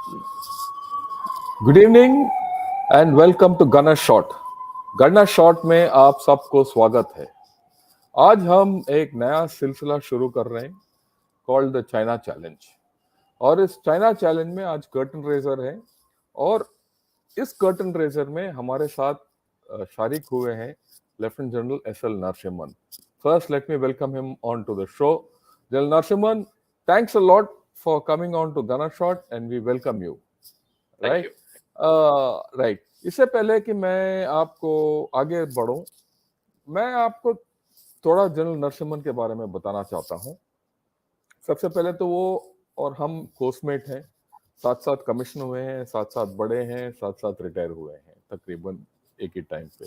Good evening and welcome to Gunner Shot. Gunner Shot में आप सबको स्वागत है। आज हम एक नया सिलसिला शुरू कर रहे हैं कॉल्ड द चाइना चैलेंज। और इस चाइना चैलेंज में आज कर्टन रेजर है और इस कर्टन रेजर में हमारे साथ शारिक हुए हैं lieutenant general S L. Narasimhan. First let me welcome him on to the show. General Narasimhan, thanks a lot for coming on to Gunner Shot and we welcome you. Thank you. Right. इससे पहले कि मैं आपको आगे बढ़ूं, मैं आपको थोड़ा जनरल नरसिम्हन के बारे में बताना चाहता हूं। सबसे पहले तो वो और हम कोर्समेट हैं, साथ साथ कमीशन हुए हैं, साथ साथ बड़े हैं, साथ साथ रिटायर हुए हैं तकरीबन एक ही टाइम पे,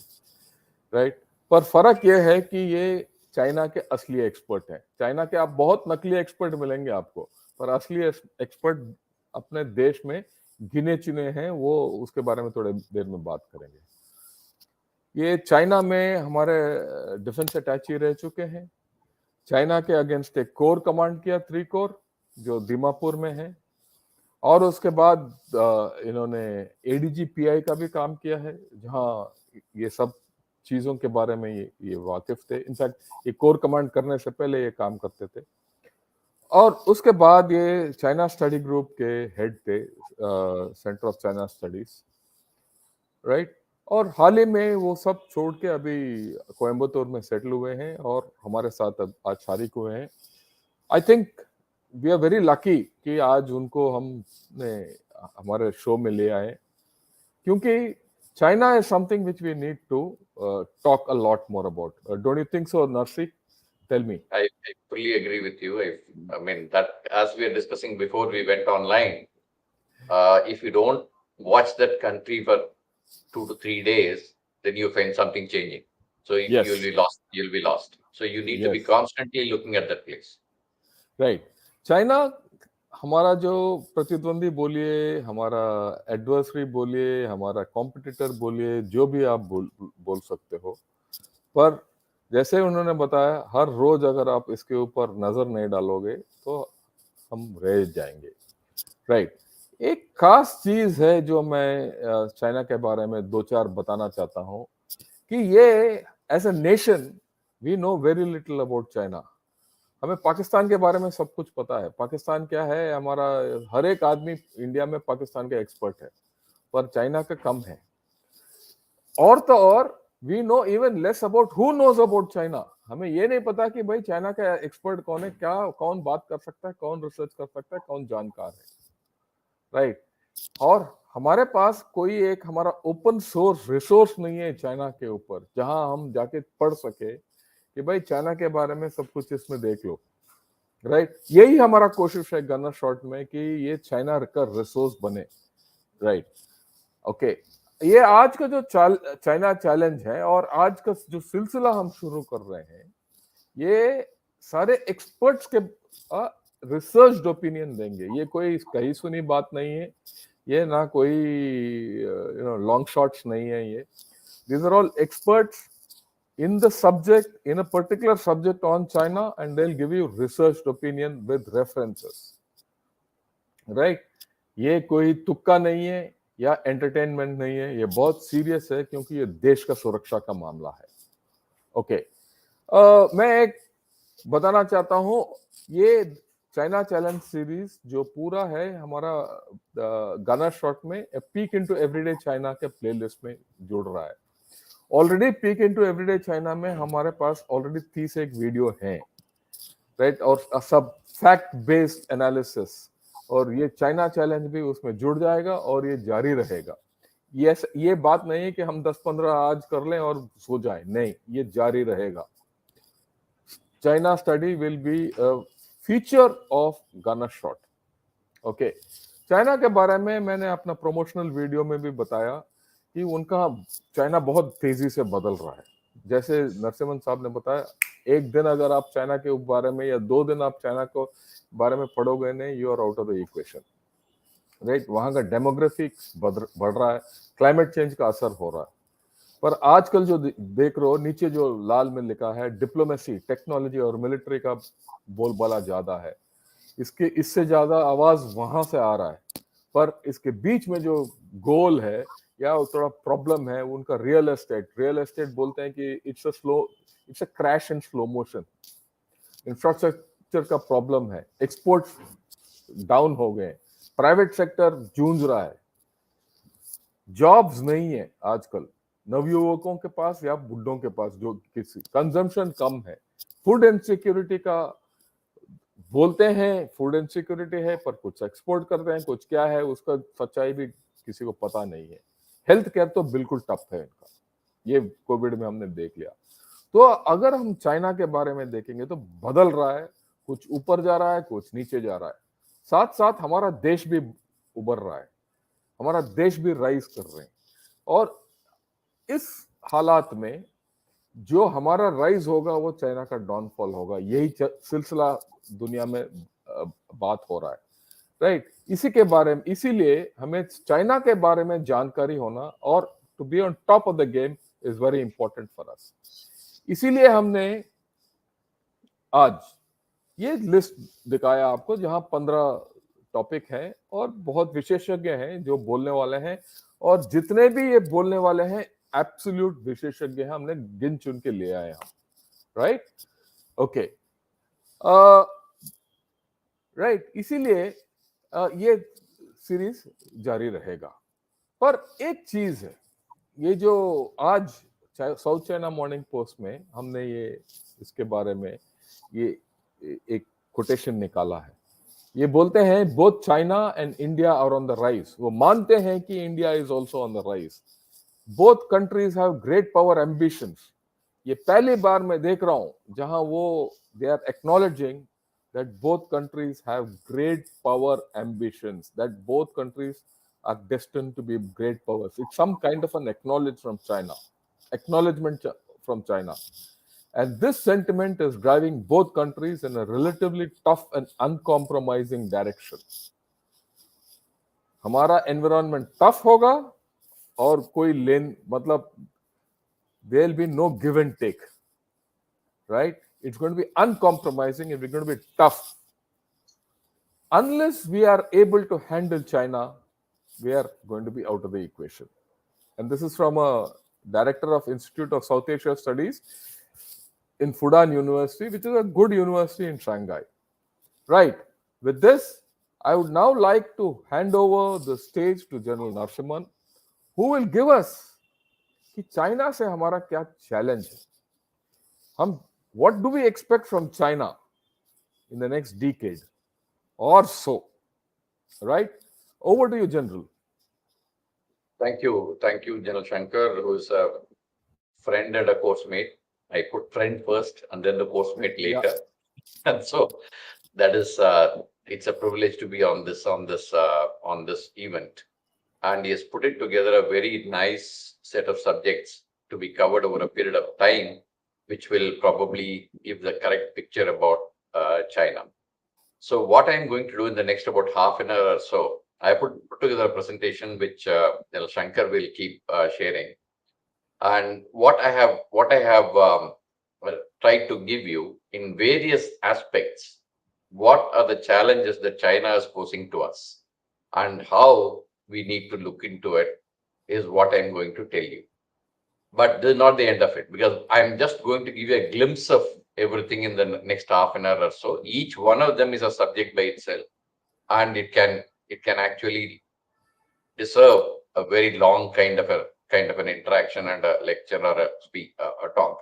राइट। पर फर्क ये है कि ये चाइना के असली एक्सपर्ट हैं। चाइना के आप बहुत नकली एक्सपर्ट मिलेंगे आपको, पर असली एक्सपर्ट अपने देश में गिने चुने हैं। वो उसके बारे में थोड़ी देर में बात करेंगे। ये चाइना में हमारे डिफेंस अटैची रह चुके हैं। चाइना के अगेंस्ट एक कोर कमांड किया, 3 कोर, जो दीमापुर में है। और उसके बाद इन्होंने एडीजी पीआई का भी काम किया है, जहां ये सब चीजों के बारे में ये वाकिफ थे। इनफैक्ट ये कोर कमांड करने से पहले ये काम करते थे। और उसके बाद ये चाइना स्टडी ग्रुप के हेड थे, centre of China studies, right. और हाल ही में वो सब छोड़ के अभी कोयम्बतूर में सेटल हुए हैं और हमारे साथ अब आज शारिक हुए हैं। I think we are very lucky कि आज उनको हमने हमारे शो में ले आए, क्योंकि China is something which we need to talk a lot more about. Don't you think so, Narasi? Tell me. I fully agree with you. I mean, that as we are discussing before we went online, if you don't watch that country for 2 to 3 days, then you find something changing. So Yes. you'll be lost. You'll be lost. So you need to be Yes. constantly looking at that place. Right. China हमारा जो प्रतिद्वंदी बोलिए, हमारा adversary बोलिए, हमारा competitor बोलिए, जो भी आप बोल सकते हो, पर जैसे उन्होंने बताया, हर रोज अगर आप इसके ऊपर नजर नहीं डालोगे तो हम रह जाएंगे, राइट। एक खास चीज है जो मैं चाइना के बारे में 2-4 बताना चाहता हूँ कि ये as a nation we know very little about China. हमें पाकिस्तान के बारे में सब कुछ पता है। पाकिस्तान क्या है, हमारा हर एक आदमी इंडिया में पाकिस्तान का एक्सपर्ट है, पर चाइना का कम है। और तो और we know even less about who knows about China. हमें ये नहीं पता कि भाई चाइना का एक्सपर्ट कौन है, क्या कौन बात कर सकता है, कौन रिसर्च कर सकता है, कौन जानकार है, राइट। और हमारे पास कोई एक हमारा ओपन सोर्स रिसोर्स नहीं है चाइना के ऊपर, जहां हम जाके पढ़ सके कि भाई चाइना के बारे में सब कुछ इसमें देख लो, राइट। यही हमारा कोशिश है गनर शॉट में कि ये चाइना का रिसोर्स बने, राइट। ओके, ये आज का जो चाइना चैलेंज है और आज का जो सिलसिला हम शुरू कर रहे हैं, ये सारे एक्सपर्ट्स के रिसर्च ओपिनियन देंगे। ये कोई कहीं सुनी बात नहीं है, ये ना कोई लॉन्ग शॉट्स नहीं है। ये these are all experts in the subject, in a particular subject on China, and they'll give you researched opinion with references, right? ये कोई तुक्का नहीं है या एंटरटेनमेंट नहीं है, ये बहुत सीरियस है, क्योंकि ये देश का सुरक्षा का मामला है। ओके, मैं एक बताना चाहता हूँ, ये चाइना चैलेंज सीरीज जो पूरा है हमारा गनर शॉट में पीक इनटू एवरीडे चाइना के प्लेलिस्ट में जुड़ रहा है। Already peak into everyday China में हमारे पास ऑलरेडी 30 एक वीडियो हैं, राइट, और सब फैक्ट बेस्ड एनालिसिस, और ये चाइना चैलेंज भी उसमें जुड़ जाएगा और ये जारी रहेगा। ये बात नहीं है कि हम 10-15 आज कर लें और सो जाएं, नहीं, ये जारी रहेगा। China study will be a feature of gunner shot. Okay, China के बारे में मैंने अपना प्रमोशनल वीडियो में भी बताया कि उनका चाइना बहुत तेजी से बदल रहा है। जैसे नरसिम्हन साहब ने बताया, एक दिन अगर आप चाइना के बारे में या 2 दिन आप चाइना को बारे में पढ़ोगे नहीं, you are out of the equation, right. वहां का डेमोग्राफिक बढ़ रहा है, क्लाइमेट चेंज का असर हो रहा है। पर आजकल जो देख रहे हो, नीचे जो लाल में लिखा है, डिप्लोमेसी, टेक्नोलॉजी और मिलिट्री का बोलबाला ज्यादा है। इससे ज्यादा आवाज वहां से आ रहा है। पर इसके बीच में जो गोल है या थोड़ा प्रॉब्लम है उनका रियल एस्टेट बोलते हैं कि it's a crash in slow motion. Infrastructure का प्रॉब्लम है, एक्सपोर्ट डाउन हो गए, प्राइवेट सेक्टर जूझ रहा है, जॉब्स नहीं है आजकल नवयुवकों के पास या बुढ़ों के पास, जो किसी कंजम्पशन कम है, फूड इनसिक्योरिटी का बोलते हैं, फूड इनसिक्योरिटी है पर कुछ एक्सपोर्ट कर रहे हैं, कुछ क्या है उसका सच्चाई भी किसी को पता नहीं है। हेल्थ केयर तो बिल्कुल टफ है इनका, ये कोविड में हमने देख लिया। तो अगर हम चाइना के बारे में देखेंगे तो बदल रहा है, कुछ ऊपर जा रहा है, कुछ नीचे जा रहा है, साथ साथ हमारा देश भी उभर रहा है, हमारा देश भी राइज कर रहे हैं। और इस हालात में जो हमारा राइज होगा वो चाइना का डाउनफॉल होगा, यही सिलसिला दुनिया में बात हो रहा है, राइट। इसी के बारे में, इसीलिए हमें चाइना के बारे में जानकारी होना और to be on top of the game is very important for us. इसीलिए हमने आज ये लिस्ट दिखाया आपको, जहां 15 टॉपिक हैं और बहुत विशेषज्ञ हैं जो बोलने वाले हैं, और जितने भी ये बोलने वाले हैं एब्सोल्यूट विशेषज्ञ हैं, हमने गिन चुन के ले आए हैं, राइट। ओके, राइट, इसीलिए ये सीरीज जारी रहेगा। पर एक चीज है, ये जो आज साउथ चाइना मॉर्निंग पोस्ट में हमने ये इसके बारे में ये एक कोटेशन निकाला है, ये बोलते हैं both China and India are on the rise. वो मानते हैं कि India is also on the rise, both countries have great power ambitions. ये पहली बार मैं देख रहा हूं जहां वो they are acknowledging that both countries have great power ambitions, that both countries are destined to be great powers. It's some kind of an acknowledgement from China. And this sentiment is driving both countries in a relatively tough and uncompromising direction. हमारा environment tough होगा और कोई मतलब there will be no give and take, right? It's going to be uncompromising and we're going to be tough. Unless we are able to handle China, we are going to be out of the equation. And this is from a director of Institute of South Asia Studies in Fudan University, which is a good university in Shanghai. Right. With this, I would now like to hand over the stage to General Narasimhan, who will give us कि China से हमारा क्या challenge है, हम what do we expect from China in the next decade or so, right? Over to you, General. Thank you, General Shankar, who is a friend and a course mate. I put friend first and then the course mate later. Yeah. And so that is it's a privilege to be on this event. And he has put it together a very nice set of subjects to be covered over a period of time, which will probably give the correct picture about China. So what I'm going to do in the next about half an hour or so, I put together a presentation which General Shankar will keep sharing. And what I have tried to give you in various aspects, what are the challenges that China is posing to us and how we need to look into it is what I'm going to tell you. But this is not the end of it, because I'm just going to give you a glimpse of everything in the next half an hour or so. Each one of them is a subject by itself, and it can actually deserve a very long kind of an interaction and a lecture or a talk.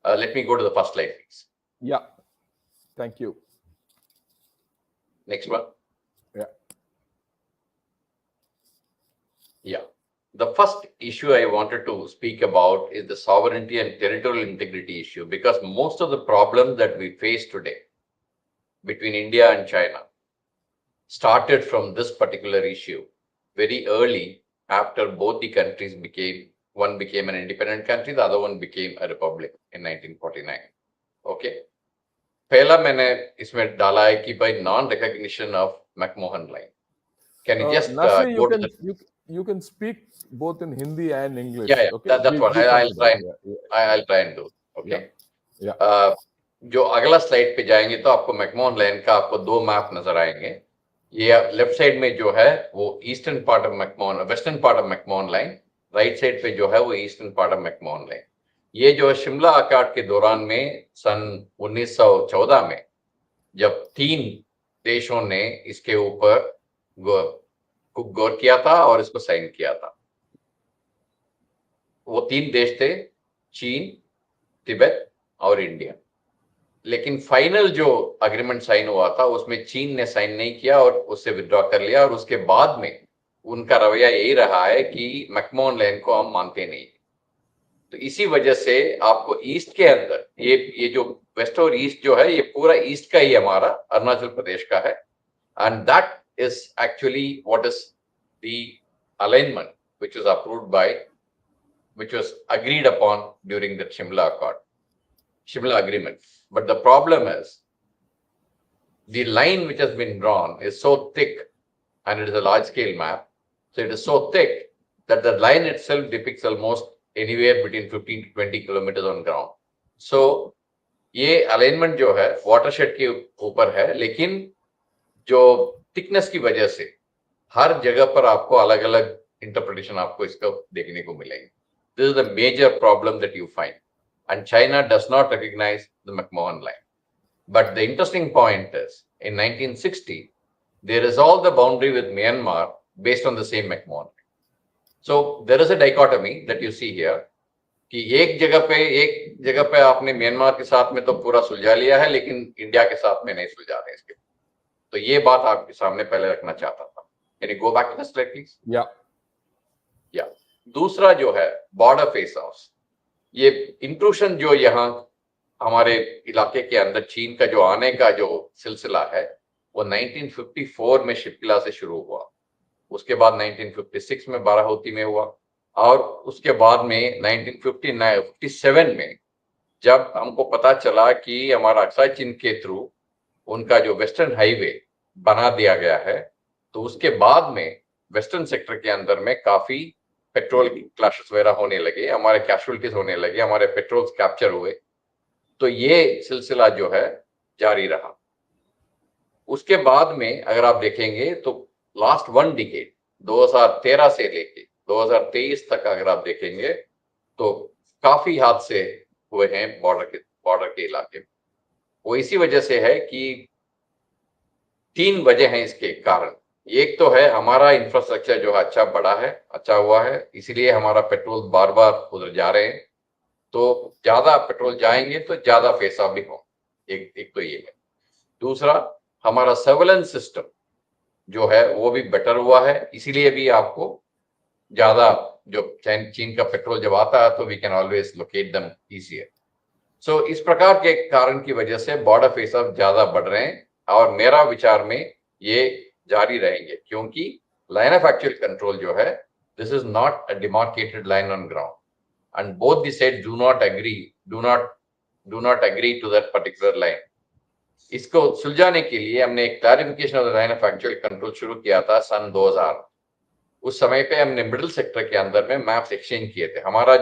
Let me go to the first slide, please. Yeah, thank you. Next one. Yeah. The first issue I wanted to speak about is the sovereignty and territorial integrity issue, because most of the problems that we face today between India and China started from this particular issue very early, after both the countries one became an independent country, the other one became a republic in 1949. Okay. पहला मैंने इसमें डाला है कि by non-recognition of McMahon line. Can you just Nasi, go to the... You can speak both in Hindi and English. Yeah, yeah. Okay? That's what I'll try and do. Okay. Yeah. जो अगला slide पे जाएंगे तो आपको McMahon line का आपको दो map नजर आएंगे. ये लेफ्ट साइड में जो है वो eastern part of McMahon, western part of McMahon line, right side पे जो है वो eastern part of McMahon line. ये जो है शिमला अकॉर्ड के दौरान में सन 1914 में जब 3 देशों ने इसके ऊपर गौर किया था और इसको साइन किया था। वो 3 देश थे, चीन, तिब्बत और इंडिया। लेकिन फाइनल जो अग्रीमेंट साइन हुआ था उसमें चीन ने साइन नहीं किया और उससे विड्रॉ कर लिया, और उसके बाद में उनका रवैया यही रहा है कि मैकमोहन लाइन को हम मानते नहीं। तो इसी वजह से आपको ईस्ट के अंदर ये जो वेस्ट और ईस्ट जो है ये पूरा ईस्ट का ही हमारा अरुणाचल प्रदेश का है, and that is actually what is the alignment which was approved by, which was agreed upon during the Shimla agreement. But the problem is the line which has been drawn is so thick, and it is a large scale map. So it is so thick that the line itself depicts almost anywhere between 15 to 20 kilometers on ground. So ये alignment जो है watershed के ऊपर है, लेकिन जो thickness की वजह से हर जगह पर आपको अलग अलग इंटरप्रिटेशन आपको इसका देखने को मिलेंगे. This is the major problem that you find, and China does not recognize the McMahon line. But the interesting point is, in 1960, they resolved the boundary with Myanmar based on the same McMahon line. So there is a dichotomy that you see here, कि एक जगह पे आपने Myanmar के साथ में तो पूरा सुलझा लिया है, लेकिन इंडिया के साथ में नहीं सुलझा रहे इसके. तो ये बात आपके सामने पहले रखना चाहता था. Can you go back to the slide, please? या दूसरा जो है बॉर्डर फेस ऑफ, ये इंट्रूशन जो यहाँ हमारे इलाके के अंदर चीन का जो आने का जो सिलसिला है वो 1954 में शिपकिला से शुरू हुआ. उसके बाद 1956 में बाराहोती में हुआ, और उसके बाद में 1957 में जब हमको पता चला कि हमारा अक्साई चीन के थ्रू उनका जो वेस्टर्न हाईवे बना दिया गया है, तो उसके बाद में वेस्टर्न सेक्टर के अंदर में काफी पेट्रोल क्लैशेस वगैरह होने लगे, हमारे कैजुअलिटीज होने लगे, हमारे पेट्रोल कैप्चर हुए. तो ये सिलसिला जो है जारी रहा. उसके बाद में अगर आप देखेंगे तो लास्ट 1 डिकेड 2013 से लेके 2023 तक अगर आप देखेंगे तो काफी हादसे हुए हैं बॉर्डर के इलाके में. वो इसी वजह से है कि 3 वजह हैं इसके कारण. एक तो है हमारा इंफ्रास्ट्रक्चर जो है अच्छा बड़ा है, अच्छा हुआ है, इसीलिए हमारा पेट्रोल बार बार उधर जा रहे हैं. तो ज्यादा पेट्रोल जाएंगे तो ज्यादा पैसा भी हो. एक तो ये है. दूसरा, हमारा सर्वेलेंस सिस्टम जो है वो भी बेटर हुआ है, इसीलिए भी आपको ज्यादा जो चीन का पेट्रोल जब आता है तो we can always locate them easier. So इस प्रकार के कारण की वजह से बॉर्डर फेस ऑफ ज्यादा बढ़ रहे हैं, और मेरा विचार में ये जारी रहेंगे, क्योंकि लाइन ऑफ एक्चुअल कंट्रोल जो है this is not a demarcated line on ground, and both the sides do not agree to that particular line. इसको सुलझाने के लिए हमने एक clarification of the line of actual control शुरू किया था सन 2000. उस समय पे हमने मिडिल सेक्टर के अंदर में मैप्स एक्सचेंज किए थे. हमारा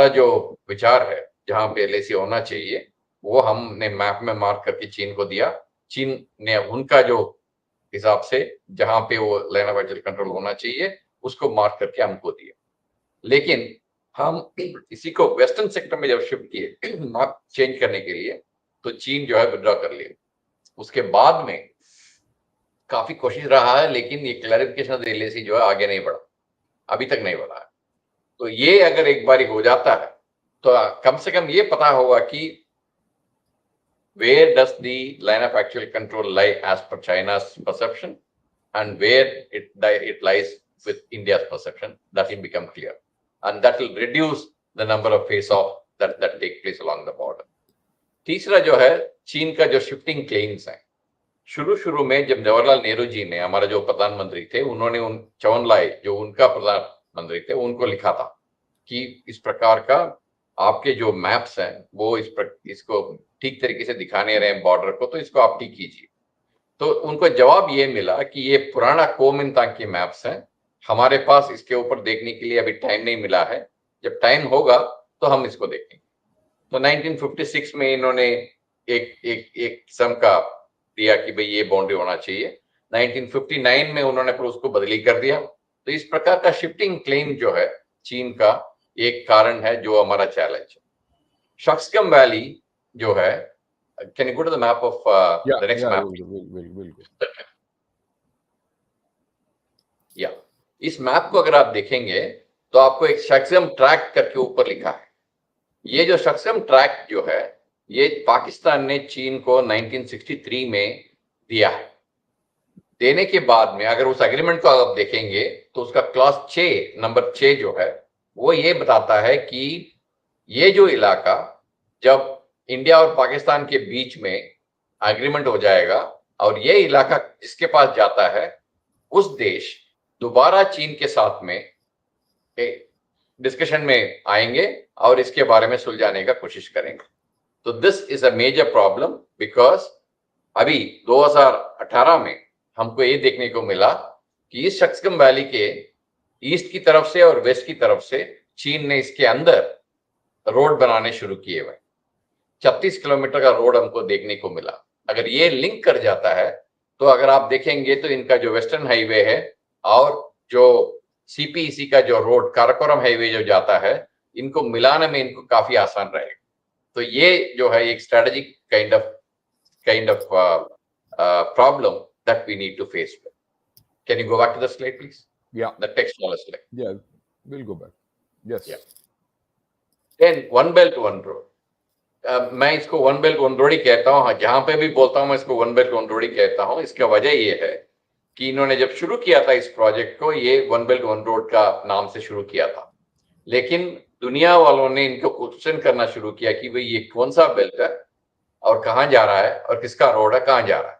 जो विचार है जहां पे एलएसी होना चाहिए वो हमने मैप में मार्क करके चीन को दिया. चीन ने उनका जो हिसाब से जहां पे वो लाइन ऑफ एक्चुअल कंट्रोल होना चाहिए उसको मार्क करके हमको दिया. लेकिन हम इसी को वेस्टर्न सेक्टर में जब शिफ्ट किए मैप चेंज करने के लिए, तो चीन जो है विड्रॉ कर लिया. उसके बाद में काफी कोशिश रहा है, लेकिन ये क्लैरिफिकेशन ऑफ द एलएसी जो है आगे नहीं बढ़ा, अभी तक नहीं बढ़ा है. तो ये अगर एक बार हो जाता है तो कम से कम ये पता होगा कि where does the line of actual control lie as per China's perception, and where it lies with India's perception. That will become clear, and that will reduce the number of face-off that take place along the border. तीसरा जो है चीन का जो shifting claims है, शुरू में जब जवाहरलाल नेहरू जी ने, हमारा जो प्रधानमंत्री थे, उन्होंने उन चौनलाई जो उनका प्रधानमंत्री थे उनको लिखा था कि इस प्रकार का आपके जो मैप्स हैं वो इसको ठीक तरीके से दिखाने रहे बॉर्डर को, तो इसको आप ठीक कीजिए. तो उनको जवाब ये मिला कि ये पुराना कोमिंतांग के मैप्स हैं, हमारे पास इसके ऊपर देखने के लिए अभी टाइम नहीं मिला है, जब टाइम होगा तो हम इसको देखेंगे. तो 1956 में इन्होंने एक किस्म का दिया कि भाई ये बाउंड्री होना चाहिए. 1959 में उन्होंने फिर उसको बदली कर दिया। तो इस प्रकार का शिफ्टिंग क्लेम जो है चीन का एक कारण है जो हमारा चैलेंज है। शक्सकम वैली जो है, can you go to the map of the next map? will go. या इस मैप को अगर आप देखेंगे तो आपको एक शक्सकम ट्रैक करके ऊपर लिखा है। ये जो शक्सकम ट्रैक जो है ये पाकिस्तान ने चीन को 1963 में दिया है। देने के बाद में अगर उस एग्रीमेंट को आप देखेंगे तो उसका क्लॉज 6 नंबर 6 जो है वो ये बताता है कि ये जो इलाका जब इंडिया और पाकिस्तान के बीच में एग्रीमेंट हो जाएगा और ये इलाका जिसके पास जाता है उस देश दोबारा चीन के साथ में डिस्कशन में आएंगे और इसके बारे में सुलझाने का कोशिश करेंगे। तो this is a major problem because अभी 2018 में हमको ये देखने को मिला कि इस शक्सकम वैली के ईस्ट की तरफ से और वेस्ट की तरफ से चीन ने इसके अंदर रोड बनाने शुरू किए हुए 36 किलोमीटर का रोड हमको देखने को मिला। अगर ये लिंक कर जाता है तो अगर आप देखेंगे तो इनका जो वेस्टर्न हाईवे है और जो सीपीईसी का जो रोड काराकोरम हाईवे जो जाता है इनको मिलाने में इनको काफी आसान रहेगा। तो ये जो है एक strategic kind of problem that we need to face with. Can you go back to the slide, please? Yeah. The text on the slide. Yeah, we'll go back. Yes. Yeah. Then one belt one road. मैं इसको one belt one road ही कहता हूँ। जहां पे भी बोलता हूँ मैं इसको वन बेल्ट वन रोड ही कहता हूँ। इसका वजह ये है कि इन्होंने जब शुरू किया था इस प्रोजेक्ट को ये वन बेल्ट वन रोड का नाम से शुरू किया था, लेकिन दुनिया वालों ने इनको क्वेश्चन करना शुरू किया कि भाई ये कौन सा बेल्ट है और कहाँ जा रहा है और किसका रोड है, कहाँ जा रहा है।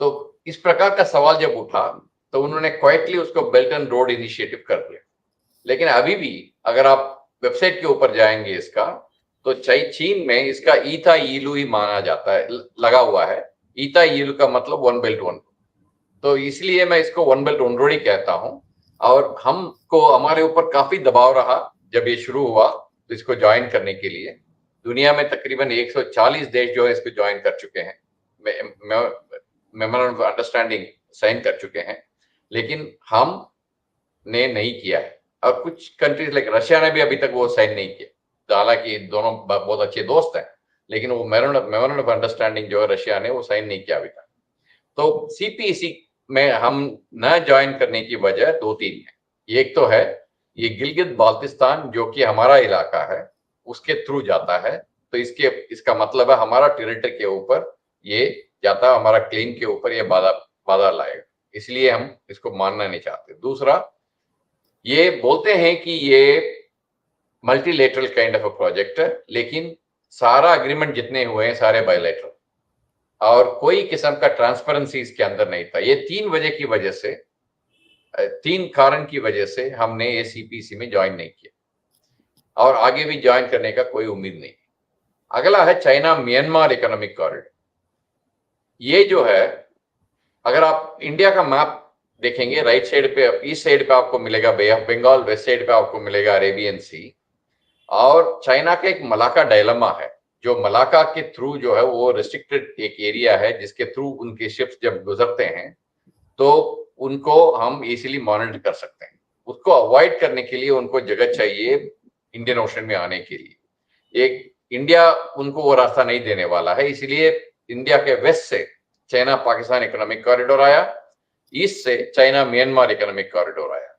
तो इस प्रकार का सवाल जब उठा तो उन्होंने क्वाइटली उसको बेल्ट एंड रोड इनिशिएटिव कर दिया। लेकिन अभी भी अगर आप वेबसाइट के ऊपर जाएंगे इसका तो चीन में इसका ईथा ईलू ही माना जाता है, लगा हुआ है। ईथा ईलू का मतलब वन बेल्ट वन। तो इसलिए मैं इसको वन बेल्ट वन रोड ही कहता हूं। और हमको हमारे ऊपर काफी दबाव रहा जब ये शुरू हुआ तो इसको ज्वाइन करने के लिए। दुनिया में तकरीबन 140 देश जो है इसको ज्वाइन कर चुके हैं, मेमोरेंडम ऑफ अंडरस्टैंडिंग साइन कर चुके हैं, लेकिन हम ने नहीं किया है। और कुछ कंट्रीज लाइक रशिया ने भी अभी तक वो साइन नहीं किया। हालांकि दोनों बहुत अच्छे दोस्त हैं, लेकिन वो मेमोरेंडम ऑफ अंडरस्टैंडिंग जो है रशिया ने वो साइन नहीं किया अभी तक। तो सीपीईसी में हम न ज्वाइन करने की वजह 2-3 है। एक तो है ये गिलगित बाल्टिस्तान जो कि हमारा इलाका है उसके थ्रू जाता है, तो इसका मतलब है हमारा टेरिटरी के ऊपर ये जाता है, हमारा क्लेम के ऊपर ये बाधा लाएगा, इसलिए हम इसको मानना नहीं चाहते। दूसरा, ये बोलते हैं कि ये multilateral kind of a project है, लेकिन सारा एग्रीमेंट जितने हुए हैं सारे बायलैटरल और कोई किस्म का ट्रांसपेरेंसी इसके अंदर नहीं था। ये 3 कारण की वजह से हमने ये सीपीसी में ज्वाइन नहीं किया और आगे भी ज्वाइन करने का कोई उम्मीद नहीं। अगला है चाइना म्यांमार इकोनॉमिक कॉरिडोर। ये जो है अगर आप इंडिया का मैप देखेंगे राइट साइड पे, ईस्ट साइड पे आपको मिलेगा बे ऑफ बंगाल, वेस्ट साइड पे आपको मिलेगा अरेबियन सी, और चाइना का एक मलाका डायलमा है जो मलाका के थ्रू जो है वो रिस्ट्रिक्टेड एक एरिया है जिसके थ्रू उनके शिप्स जब गुजरते हैं तो उनको हम इजीली मॉनिटर कर सकते हैं। उसको अवॉइड करने के लिए उनको जगह चाहिए इंडियन ओशन में आने के लिए। एक इंडिया उनको वो रास्ता नहीं देने वाला है, इसलिए इंडिया के वेस्ट से चाइना पाकिस्तान इकोनॉमिक कॉरिडोर आया, ईस्ट से चाइना म्यांमार इकोनॉमिक कॉरिडोर आया।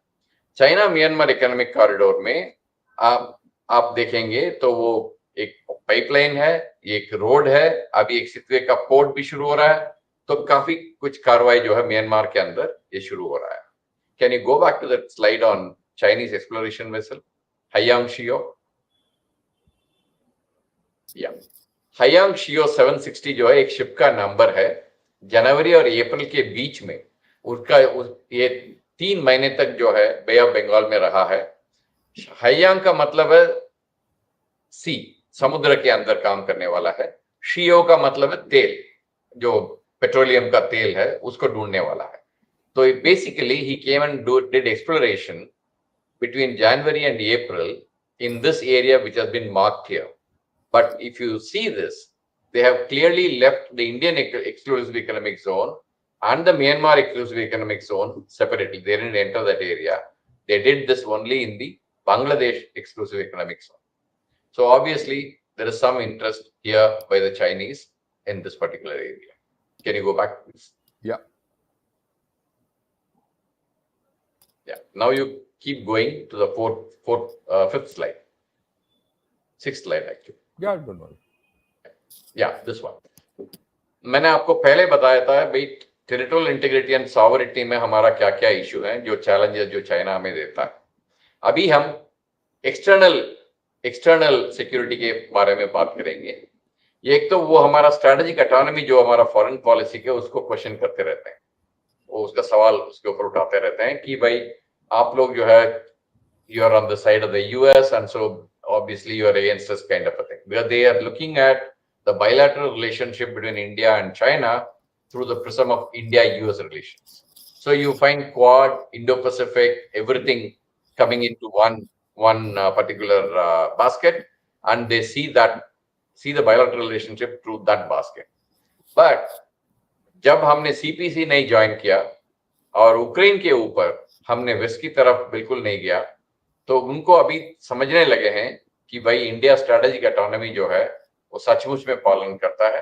चाइना म्यांमार इकोनॉमिक कॉरिडोर में आप देखेंगे तो वो एक पाइपलाइन है, एक रोड है, अभी एक सितवे का पोर्ट भी शुरू हो रहा है, तो काफी कुछ कार्रवाई जो है म्यांमार के अंदर ये शुरू हो रहा है। Can you go back to that slide on Chinese exploration vessel Haiyang Shiyou? या हायांग शियो 760 जो है एक शिप का नंबर है। जनवरी और अप्रैल के बीच में ये 3 महीने तक जो है बे ऑफ बंगाल में रहा है। हायांग का मतलब है सी, समुद्र के अंदर काम करने वाला है। शियो का मतलब है तेल, जो पेट्रोलियम का तेल है उसको ढूंढने वाला है। तो basically he came and did exploration between January and April in this area which has been marked here. But if you see this, they have clearly left the Indian exclusive economic zone and the Myanmar exclusive economic zone separately. They didn't enter that area. They did this only in the Bangladesh exclusive economic zone. So obviously, there is some interest here by the Chinese in this particular area. Can you go back, please? Yeah. Yeah. Now you keep going to the fifth slide, sixth slide actually. Yeah, don't worry. Yeah, this one. मैंने आपको पहले बताया था भाई territorial integrity and sovereignty में हमारा क्या क्या इशू है, जो चैलेंजेस जो चाइना हमें देता है. अभी हम एक्सटर्नल एक्सटर्नल सिक्योरिटी के बारे में बात करेंगे. एक तो वो हमारा स्ट्रेटेजिक ऑटोनॉमी जो हमारा फॉरेन पॉलिसी के उसको क्वेश्चन करते रहते हैं, वो उसका सवाल उसके ऊपर उठाते रहते हैं कि भाई आप लोग जो है you are on the side of the US and so obviously you are against this kind of a thing, because they are looking at the bilateral relationship between India and China through the prism of India-US relations. So you find Quad, Indo-Pacific, everything coming into one particular basket, and they see the bilateral relationship through that basket. But जब हमने CPC नहीं join किया और Ukraine के ऊपर हमने waste की तरफ बिल्कुल नहीं गया, तो उनको अभी समझने लगे हैं कि भाई इंडिया स्ट्रेटेजिक ऑटोनॉमी जो है वो सचमुच में पालन करता है.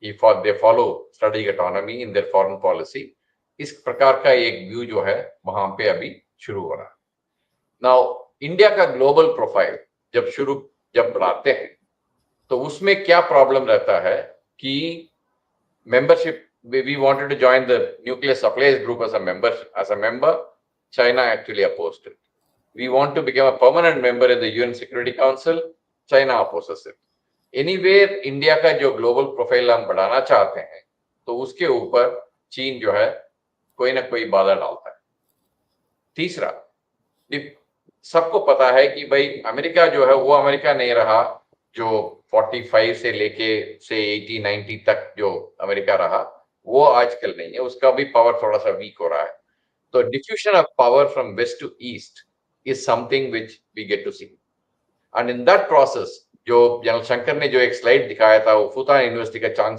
They follow strategic autonomy in their foreign policy. इस प्रकार का एक व्यू जो है वहां पे अभी शुरू हो रहा है. नाउ इंडिया का ग्लोबल प्रोफाइल जब बढ़ाते हैं तो उसमें क्या प्रॉब्लम रहता है कि membership, we wanted to join the nuclear suppliers group as a member. China actually opposed it. We want to become a permanent member in the UN Security Council. China opposes it. Anywhere India का जो global profile हम बढ़ाना चाहते हैं तो उसके ऊपर चीन जो है कोई ना कोई बाधा डालता है. तीसरा, सबको पता है कि भाई अमेरिका जो है वो अमेरिका नहीं रहा जो 45 से लेके से 80 90 तक जो अमेरिका रहा, वो आजकल नहीं है. उसका भी पावर थोड़ा सा वीक हो रहा है. तो diffusion of power from west to east is something which we get to see. And in that process, जो जनरल शंकर ने जो एक स्लाइड दिखाया था, वो फुतान यूनिवर्सिटी का चांग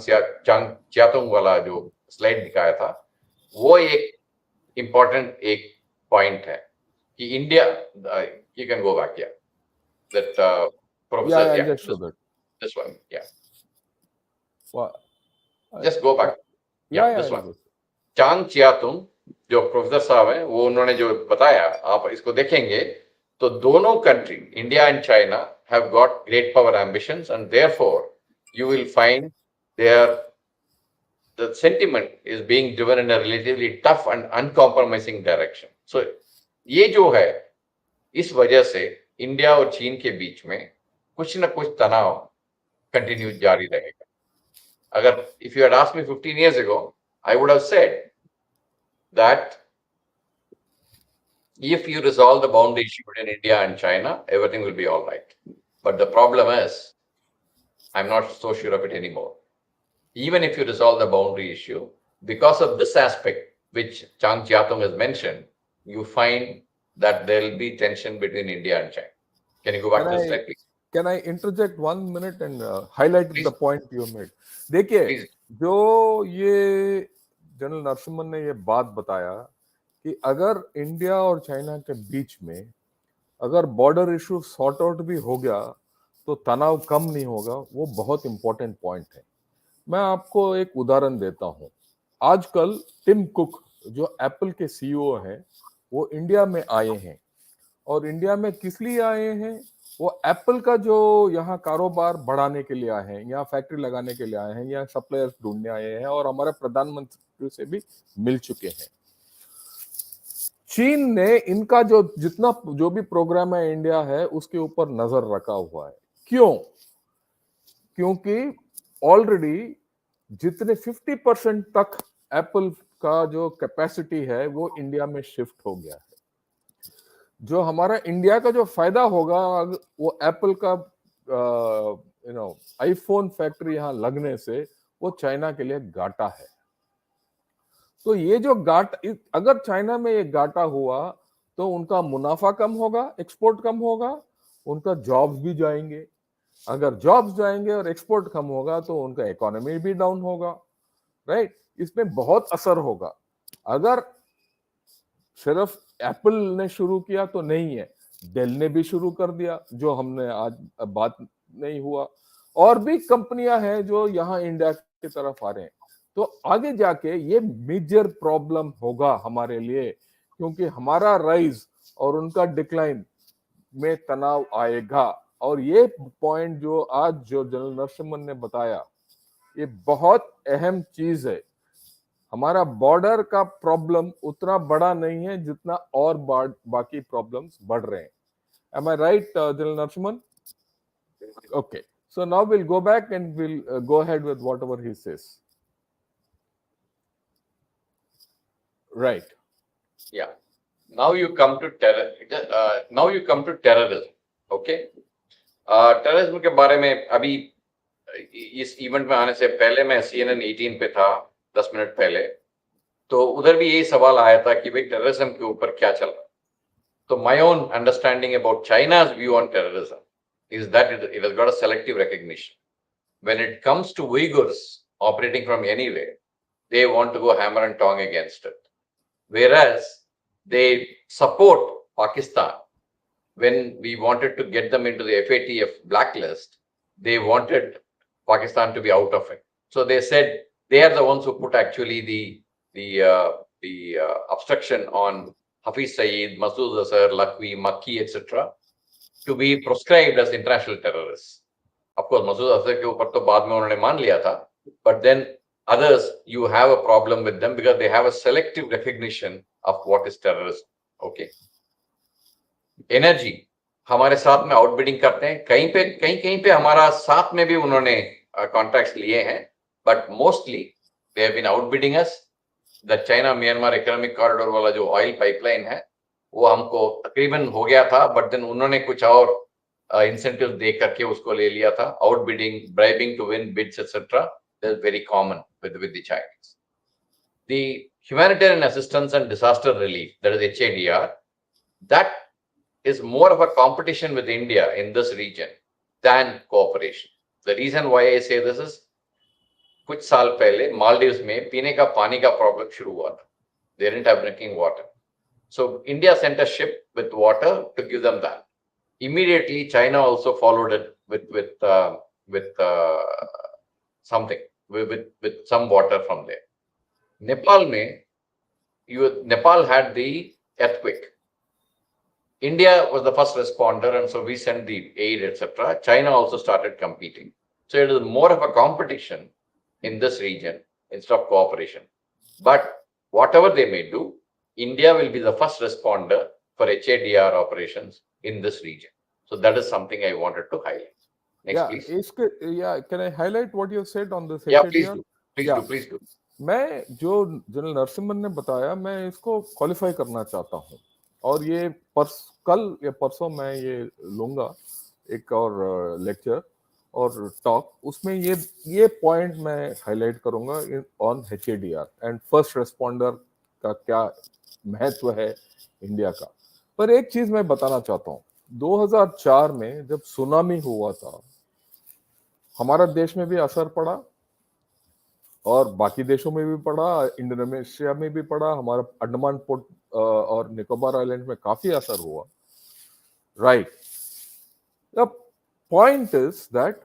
चियातोंग वाला जो स्लाइड दिखाया था, वो एक इंपॉर्टेंट एक पॉइंट है कि India, you can go back, yeah, that professor, Yeah, yeah, just show that. this one, yeah, Well, just go back, yeah, this one, good. चांग चियातोंग जो प्रोफेसर साहब हैं, वो उन्होंने जो बताया, आप इसको देखेंगे तो दोनों country India and China have got great power ambitions and therefore you will find there the sentiment is being driven in a relatively tough and uncompromising direction. So ये जो है, इस वजह से इंडिया और चीन के बीच में कुछ ना कुछ तनाव कंटिन्यू जारी रहेगा. अगर if you had asked me 15 years ago, I would have said that if you resolve the boundary issue between India and China, everything will be all right. But the problem is, I'm not so sure of it anymore. Even if you resolve the boundary issue, because of this aspect, which Chang Chiatong has mentioned, you find that there will be tension between India and China. Can you go back to the slide, please? Can I interject 1 minute and highlight Please. the point you made? देखिए, Please. जो ये general Narasimhan ने ये बात बताया कि अगर India और चाइना के बीच में अगर बॉर्डर इशू सॉर्ट आउट भी हो गया तो तनाव कम नहीं होगा, वो बहुत इंपॉर्टेंट पॉइंट है. मैं आपको एक उदाहरण देता हूं. आजकल टिम कुक जो एप्पल के सीईओ हैं, वो इंडिया में आए हैं. और इंडिया में किस लिए आए हैं? वो एप्पल का जो यहाँ कारोबार बढ़ाने के लिए आए हैं, यहाँ फैक्ट्री लगाने के लिए आए हैं, यहाँ सप्लायर्स ढूंढने आए हैं और हमारे प्रधानमंत्री से भी मिल चुके हैं. चीन ने इनका जो भी प्रोग्राम है इंडिया है उसके ऊपर नजर रखा हुआ है. क्यों? क्योंकि ऑलरेडी जितने 50% तक एप्पल का जो कैपेसिटी है वो इंडिया में शिफ्ट हो गया है. जो हमारा इंडिया का जो फायदा होगा वो एप्पल का आईफोन फैक्ट्री यहां लगने से वो चाइना के लिए घाटा है. तो ये जो अगर चाइना में ये घाटा हुआ तो उनका मुनाफा कम होगा, एक्सपोर्ट कम होगा, उनका जॉब्स भी जाएंगे. अगर जॉब्स जाएंगे और एक्सपोर्ट कम होगा तो उनका इकोनॉमी भी डाउन होगा, राइट? इसमें बहुत असर होगा। अगर सिर्फ एप्पल ने शुरू किया तो नहीं है, डेल ने भी शुरू कर दिया, जो हमने आज बात नहीं हुआ, और भी कंपनियां हैं जो यहाँ इंडिया की तरफ आ रहे हैं। तो आगे जाके ये मेजर प्रॉब्लम होगा हमारे लिए, क्योंकि हमारा राइज और उनका डिक्लाइन में तनाव आएगा। और ये पॉइंट जो आज जो जनरल नरसिम्हन ने बताया, ये बहुत अहम चीज है। हमारा बॉर्डर का प्रॉब्लम उतना बड़ा नहीं है जितना और बाकी प्रॉब्लम्स बढ़ रहे हैं। Am I right, General Narasimhan? Okay, so now we'll go back and we'll go ahead with whatever he says. Right. Yeah. Now you come to terrorism. Okay. Terrorism के बारे में अभी इस इवेंट में आने से पहले मैं CNN 18 पे था 10 मिनट पहले, तो उधर भी यही सवाल आया था कि भाई टेररिज्म के ऊपर क्या चल रहा है। तो my own understanding about चाइना's view on terrorism is that it has got a selective recognition. When it comes to Uyghurs operating from anywhere, they want to go hammer and tong against it. Whereas they support Pakistan. When we wanted to get them into the FATF blacklist, they wanted Pakistan to be out of it. So they said they are the ones who put actually the obstruction on Hafiz Saeed, Masood Azhar, Lakwi, Makki, etc. to be proscribed as international terrorists. Of course, Masood Azhar ke upar to baad mein unhone maan liya tha, but then others, you have a problem with them because they have a selective recognition of what is terrorism. Okay. Energy, हमारे साथ में outbidding करते हैं, कहीं पे हमारा साथ में भी उन्होंने कॉन्ट्रैक्ट्स लिए हैं, but mostly they have been outbidding us. The China Myanmar economic corridor वाला जो ऑयल पाइपलाइन है, वो हमको तकरीबन हो गया था, बट देन उन्होंने कुछ और इंसेंटिव दे करके उसको ले लिया था। Outbidding, bribing to win bids etcetera, that is very common with the Chinese. The humanitarian assistance and disaster relief, that is HADR, that is more of a competition with India in this region than cooperation. The reason why I say this is, कुछ साल पहले मालदीव्स में पीने का पानी का problem शुरू हुआ था। They didn't have drinking water. So India sent a ship with water to give them that. Immediately, China also followed it with something, with some water from there. Nepal में, Nepal had the earthquake. India was the first responder, and so we sent the aid, etc. China also started competing. So it is more of a competition in this region instead of cooperation. But whatever they may do, India will be the first responder for HADR operations in this region. So that is something I wanted to highlight. Next, please. Can I highlight what you said on this Yeah, HADR? Please do. मैं जो general Narasimhan ने बताया, मैं इसको qualify करना चाहता हूँ, और ये कल या परसों मैं ये लूंगा एक और लेक्चर और टॉक, उसमें ये पॉइंट मैं हाईलाइट करूंगा on HADR and first responder का क्या महत्व है इंडिया का। पर एक चीज मैं बताना चाहता हूँ, 2004 में जब सुनामी हुआ था, हमारा देश में भी असर पड़ा और बाकी देशों में भी पड़ा, इंडोनेशिया में भी पड़ा, हमारा अंडमान पोर्ट और निकोबार आइलैंड में काफी असर हुआ। Right. The point is that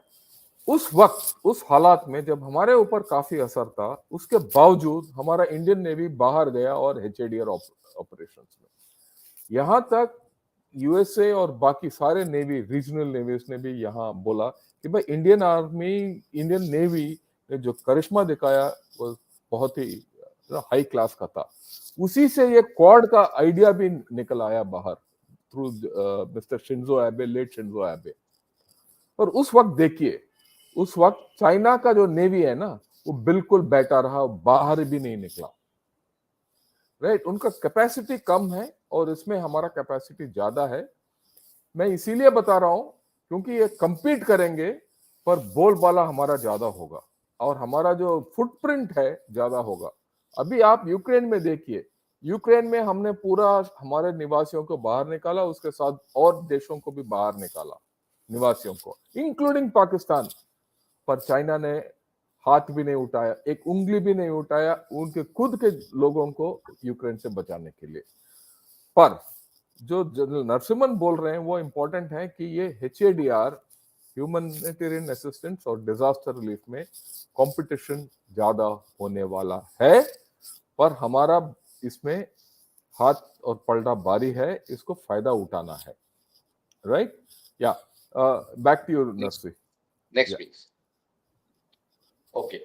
उस वक्त, उस हालात में जब हमारे ऊपर काफी असर था, उसके बावजूद हमारा इंडियन नेवी बाहर गया और HADR ऑपरेशंस में, यहां तक USA और बाकी सारे नेवी, रीजनल नेवीज ने भी यहाँ बोला कि भाई इंडियन आर्मी, इंडियन नेवी ने जो करिश्मा दिखाया वो बहुत ही हाई क्लास का था। उसी से ये क्वाड का आइडिया भी निकल आया बाहर through mister Shinzo Abe, late Shinzo Abe. और उस वक्त देखिए, उस वक्त चाइना का जो नेवी है ना, वो बिल्कुल बैठा रहा, बाहर भी नहीं निकला। राइट। उनका कैपेसिटी कम है और इसमें हमारा कैपेसिटी ज्यादा है। मैं इसीलिए बता रहा हूं क्योंकि ये कंपीट करेंगे, पर बोलबाला हमारा ज्यादा होगा और हमारा जो फुटप्रिंट है ज्यादा होगा। अभी आप यूक्रेन में देखिए, यूक्रेन में हमने पूरा हमारे निवासियों को बाहर निकाला, उसके साथ और देशों को भी बाहर निकाला, निवासियों को, इंक्लूडिंग पाकिस्तान। पर चाइना ने हाथ भी नहीं उठाया, एक उंगली भी नहीं उठाया उनके खुद के लोगों को यूक्रेन से बचाने के लिए। पर जो जनरल नरसिम्हन बोल रहे हैं वो इंपॉर्टेंट है कि ये HADR, ह्यूमैनिटेरियन असिस्टेंस और डिजास्टर रिलीफ में कंपटीशन ज्यादा होने वाला है, पर हमारा इसमें हाथ और पलड़ा बारी है, इसको फायदा उठाना है। राइट? या back to you Narasi. Next please. Okay,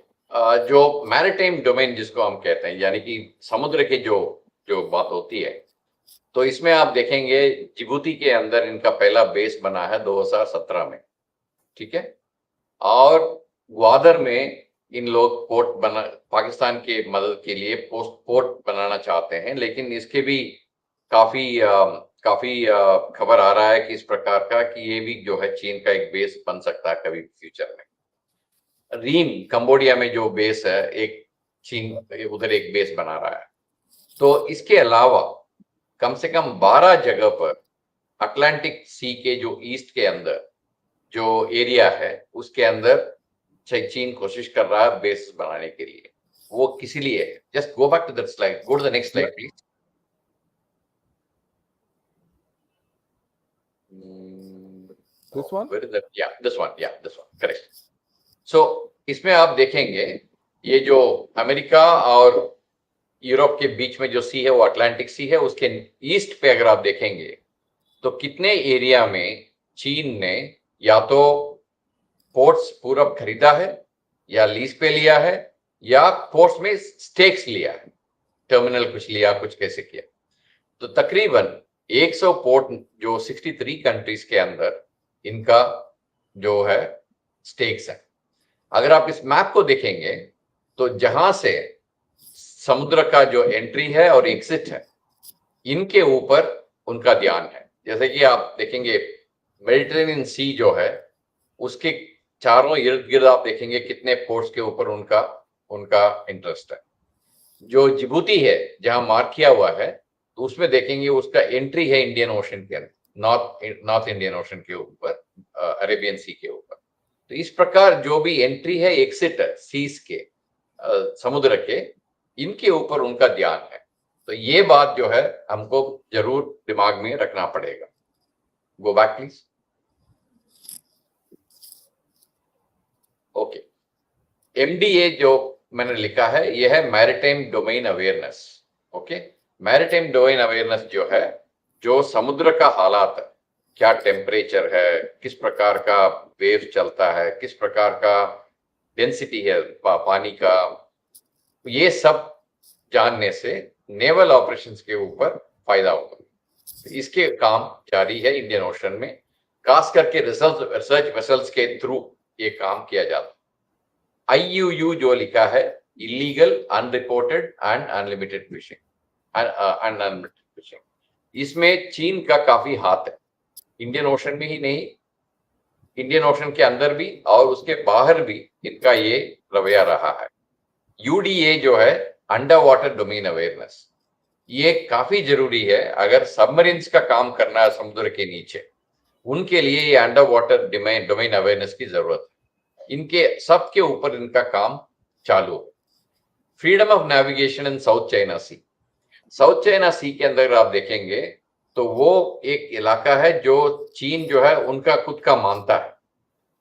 जो मैरिटाइम डोमेन जिसको हम कहते हैं, यानी कि समुद्र के जो जो बात होती है, तो इसमें आप देखेंगे जिबूती के अंदर इनका पहला बेस बना है 2017 में, ठीक है। और ग्वादर में इन लोग पोर्ट बना, पाकिस्तान के मदद के लिए पोर्ट बनाना चाहते हैं, लेकिन इसके भी काफी खबर आ रहा है कि इस प्रकार का कि ये भी जो है चीन का एक बेस बन सकता है कभी फ्यूचर में। रीम कंबोडिया में जो बेस है, एक चीन उधर एक बेस बना रहा है। तो इसके अलावा कम से कम 12 जगह पर अटलांटिक सी के जो ईस्ट के अंदर जो एरिया है उसके अंदर चीन कोशिश कर रहा है बेस बनाने के लिए। वो किसी लिए है? Just go back to that slide, go to the next slide please. This one, where is that? Yeah, this one, correct. So इसमें आप देखेंगे ये जो अमेरिका और यूरोप के बीच में जो सी है वो अटलांटिक सी है, उसके ईस्ट पे अगर आप देखेंगे तो कितने एरिया में चीन ने या तो पोर्ट्स पूरा खरीदा है या लीज पे लिया है या पोर्ट्स में स्टेक्स लिया है, टर्मिनल कुछ लिया, कुछ कैसे किया। तो तकरीबन 100 पोर्ट जो 63 कंट्रीज के अंदर इनका जो है स्टेक्स है। अगर आप इस मैप को देखेंगे तो जहां से समुद्र का जो एंट्री है और एग्जिट है, इनके ऊपर उनका ध्यान है। जैसे कि आप देखेंगे मेडिटेरेनियन सी जो है उसके चारों इर्द गिर्द आप देखेंगे कितने पोर्ट्स के ऊपर उनका इंटरेस्ट है। जो जिबूती है जहां मार्क किया हुआ है तो उसमें देखेंगे उसका एंट्री है इंडियन ओशन के अंदर, नॉर्थ इंडियन ओशन के ऊपर, अरेबियन सी के ऊपर। तो इस प्रकार जो भी एंट्री है एग्जिट है सीज के, समुद्र के, इनके ऊपर उनका ध्यान है। तो ये बात जो है हमको जरूर दिमाग में रखना पड़ेगा। Go back please. Okay, MDA जो मैंने लिखा है यह है maritime domain awareness. Okay, maritime domain awareness जो है, जो समुद्र का हालात है, क्या टेम्परेचर है, किस प्रकार का वेव चलता है, किस प्रकार का डेंसिटी है पानी का, ये सब जानने से नेवल ऑपरेशंस के ऊपर फायदा होगा। इसके काम जारी है इंडियन ओशन में, खास करके रिसर्च वेसल्स के थ्रू ये काम किया जाता है। IUU जो लिखा है, illegal unreported and unlimited fishing, इसमें चीन का काफी हाथ है, इंडियन ओशन में ही नहीं, इंडियन ओशन के अंदर भी और उसके बाहर भी इनका ये रवैया रहा है। UDA जो है अंडर वाटर डोमेन अवेयरनेस, ये काफी जरूरी है। अगर सबमरीन्स का काम करना है समुद्र के नीचे, उनके लिए ये अंडर वाटर डोमेन अवेयरनेस की जरूरत है। इनके सबके ऊपर इनका काम चालू है। Freedom of navigation in South China Sea, South China Sea के अंदर आप देखेंगे तो वो एक इलाका है जो चीन जो है उनका खुद का मानता है।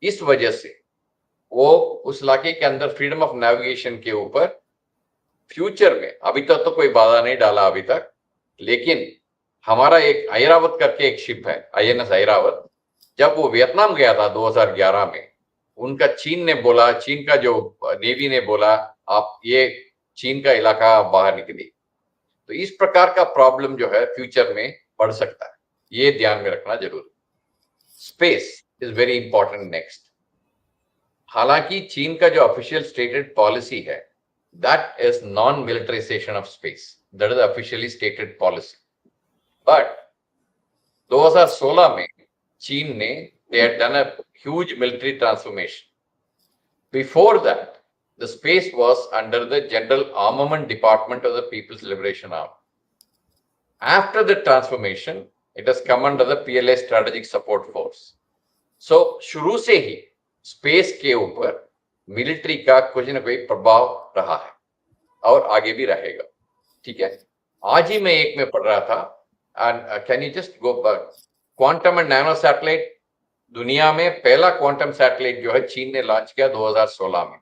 इस वजह से वो उस इलाके के अंदर फ्रीडम ऑफ नेविगेशन के ऊपर फ्यूचर में, अभी तक तो कोई बाधा नहीं डाला अभी तक, लेकिन हमारा एक ऐरावत करके एक शिप है, INS ऐरावत, जब वो वियतनाम गया था 2011 में, उनका चीन ने बोला, चीन का जो नेवी ने बोला आप ये चीन का इलाका बाहर निकली। तो इस प्रकार का प्रॉब्लम जो है फ्यूचर में बढ़ सकता है, ये ध्यान में रखना जरूरी। Space is very important next. हालांकि चीन का जो ऑफिशियल स्टेटेड पॉलिसी है, that is non militarisation of space, that is officially stated policy. But 2016 में चीन ने they had done a huge military transformation. Before that, the space was under the General Armament Department of the People's Liberation Army. After the transformation, it has come under the PLA Strategic Support Force. So, शुरू से ही space के ऊपर military का कुछ ना कोई प्रभाव रहा है और आगे भी रहेगा। ठीक है, आज ही मैं एक में पढ़ रहा था, and can you just go quantum and nano satellite, दुनिया में पहला क्वांटम सैटेलाइट जो है चीन ने लॉन्च किया 2016 में,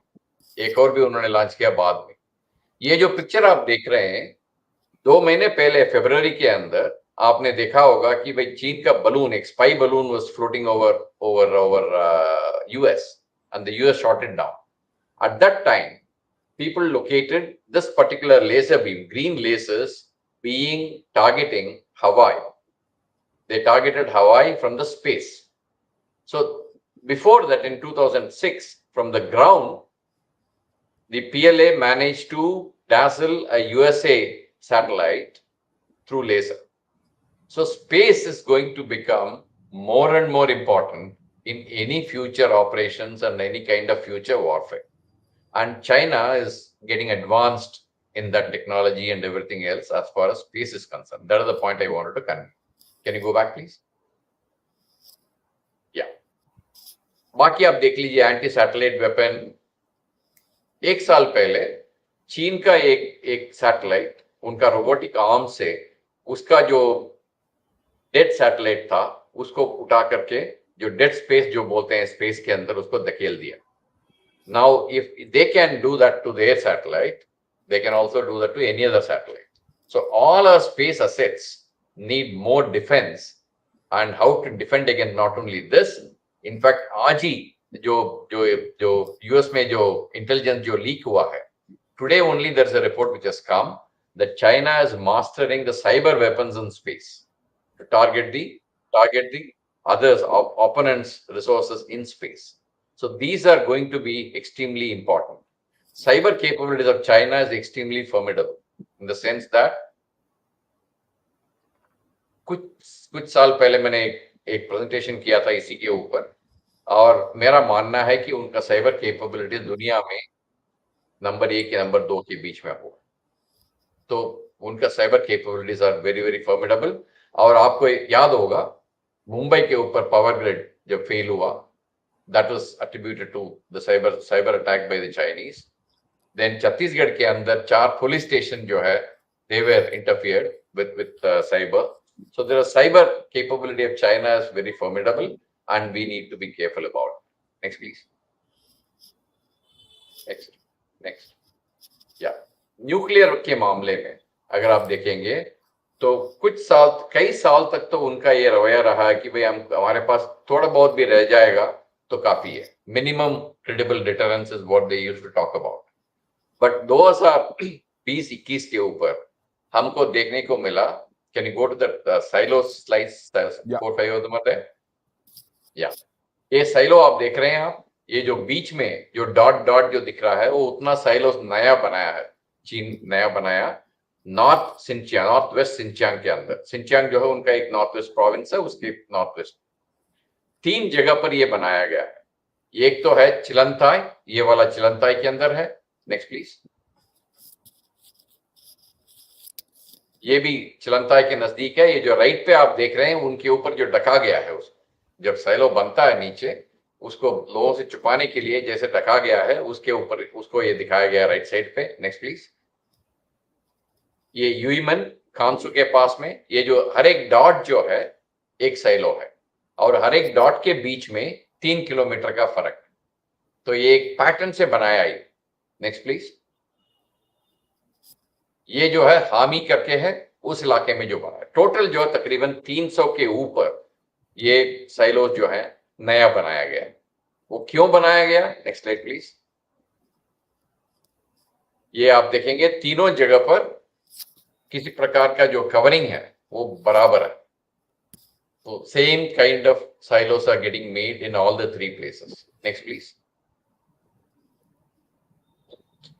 एक और भी उन्होंने लॉन्च किया बाद में। ये जो पिक्चर आप देख रहे हैं, 2 महीने पहले फरवरी के अंदर आपने देखा होगा कि भाई चीन का बलून, एक spy balloon was floating over US and the US shot it down. At that time people located this particular laser beam, green lasers, being targeting Hawaii. They targeted Hawaii from the space. So before that, in 2006, from the ground, the PLA managed to dazzle a USA satellite through laser. So space is going to become more and more important in any future operations and any kind of future warfare. And China is getting advanced in that technology and everything else as far as space is concerned. That is the point I wanted to convey. Can you go back, please? Yeah. बाकी आप देख लीजिए anti satellite weapon. एक साल पहले चीन का एक सैटेलाइट, उनका रोबोटिक आर्म से उसका जो डेड सैटेलाइट था उसको उठा करके, जो डेड स्पेस जो बोलते हैं स्पेस के अंदर, उसको धकेल दिया। Now, if they can do that to their satellite, they can also do that to any other satellite. So all our space assets need more defense, and how to defend against not only this. In fact, आज ही जो US में जो intelligence जो leak हुआ है, today only there is a report which has come that China is mastering the cyber weapons in space to target the others, opponents' resources in space. So these are going to be extremely important. Cyber capabilities of China is extremely formidable in the sense that कुछ साल पहले मैंने एक presentation किया था इसी के ऊपर, और मेरा मानना है कि उनका साइबर कैपेबिलिटी दुनिया में नंबर 1 या नंबर 2 के बीच में हो। तो उनका cyber capabilities are very very formidable. और आपको याद होगा मुंबई के ऊपर पावर ग्रिड जब फेल हुआ, that was attributed to the cyber attack by the Chinese. Then Chhattisgarh के अंदर 4 पुलिस स्टेशन जो है, they were interfered with cyber. So there is cyber capability of China is very formidable, and we need to be careful about it. Next, please. Next. Yeah. Nuclear के मामले में अगर आप देखेंगे तो कई साल तक तो उनका ये रवैया रहा है कि भाई हमारे पास थोड़ा बहुत भी रह जाएगा तो काफी है। Minimum credible deterrence is what they used to talk about. But 2020-21 के ऊपर हमको देखने को मिला, can you go to the silo slides 4-5 of them are there? या ये साइलो आप देख रहे हैं, आप ये जो बीच में जो डॉट डॉट जो दिख रहा है वो उतना साइलो नया बनाया है, चीन नया बनाया नॉर्थ वेस्ट सिंचियांग के अंदर। सिंचियांग जो है उनका एक नॉर्थ वेस्ट प्रोविंस है, उसके नॉर्थ वेस्ट 3 जगह पर ये बनाया गया है। एक तो है चिलंताई, ये वाला चिलंताई के अंदर है। Next please. ये भी चिलंताई के नजदीक है। ये जो राइट पे आप देख रहे हैं उनके ऊपर जो ढका गया है, उसको जब साइलो बनता है नीचे, उसको लोगों से छुपाने के लिए जैसे ढका गया है, उसके ऊपर उसको ये दिखाया गया राइट साइड पे। Next please. ये यूमन खानसू के पास में ये जो हर एक डॉट जो है एक साइलो है, और हर एक डॉट के बीच में 3 किलोमीटर का फर्क है। तो ये एक पैटर्न से बनाया है। Next please. ये जो है हामी करके है उस इलाके में जो बना है। टोटल जो है तकरीबन 300 के ऊपर ये साइलो जो है नया बनाया गया है। वो क्यों बनाया गया? Next slide please. ये आप देखेंगे तीनों जगह पर किसी प्रकार का जो कवरिंग है वो बराबर है। तो same kind of silos are getting made in all the 3 places. Next please.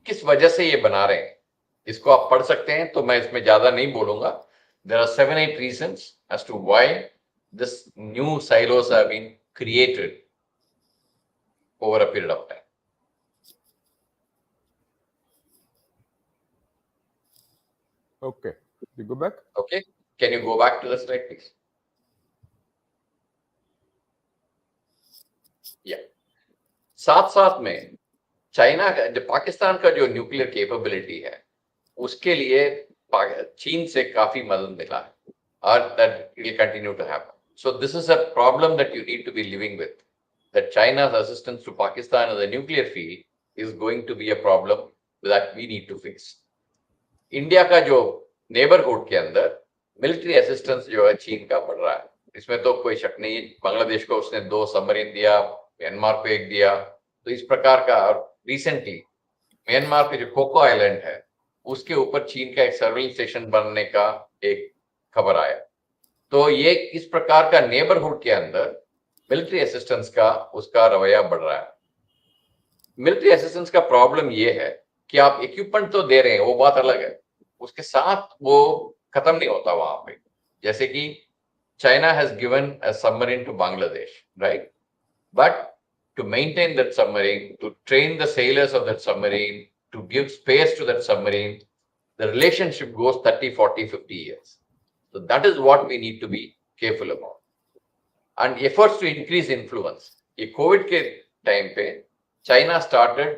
किस वजह से ये बना रहे हैं इसको आप पढ़ सकते हैं, तो मैं इसमें ज्यादा नहीं बोलूंगा। There are 7-8 reasons as to why this new silos have been created over a period of time. Okay, you go back. Okay, can you go back to the slide please? Yeah. साथ साथ में China जो पाकिस्तान का जो nuclear capability है उसके लिए चीन से काफी मदद मिला है और that will continue to happen. So this is a problem that you need to be living with. That China's assistance to Pakistan in the nuclear field is going to be a problem that we need to face. India का जो neighbourhood के अंदर military assistance जो है चीन का बढ़ रहा है, इसमें तो कोई शक नहीं. बांग्लादेश को उसने 2 सबमरीन दिया, म्यांमार को 1 दिया. तो इस प्रकार का. और रिसेंटली म्यांमार के जो कोको आइलैंड है उसके ऊपर चीन का एक सर्वेलेंस स्टेशन बनने का एक खबर आया. तो ये इस प्रकार का नेबरहुड के अंदर मिलिट्री असिस्टेंस का उसका रवैया बढ़ रहा है. मिलिट्री असिस्टेंस का प्रॉब्लम ये है कि आप इक्विपमेंट तो दे रहे हैं, वो बात अलग है, उसके साथ वो खत्म नहीं होता वहां पे. जैसे कि China has given a submarine to Bangladesh, right? But to maintain that submarine, to train the sailors of that submarine, to give space to that submarine, the relationship goes 30, 40, 50 years. So that is what we need to be careful about. And efforts to increase influence. ये COVID के time पे China started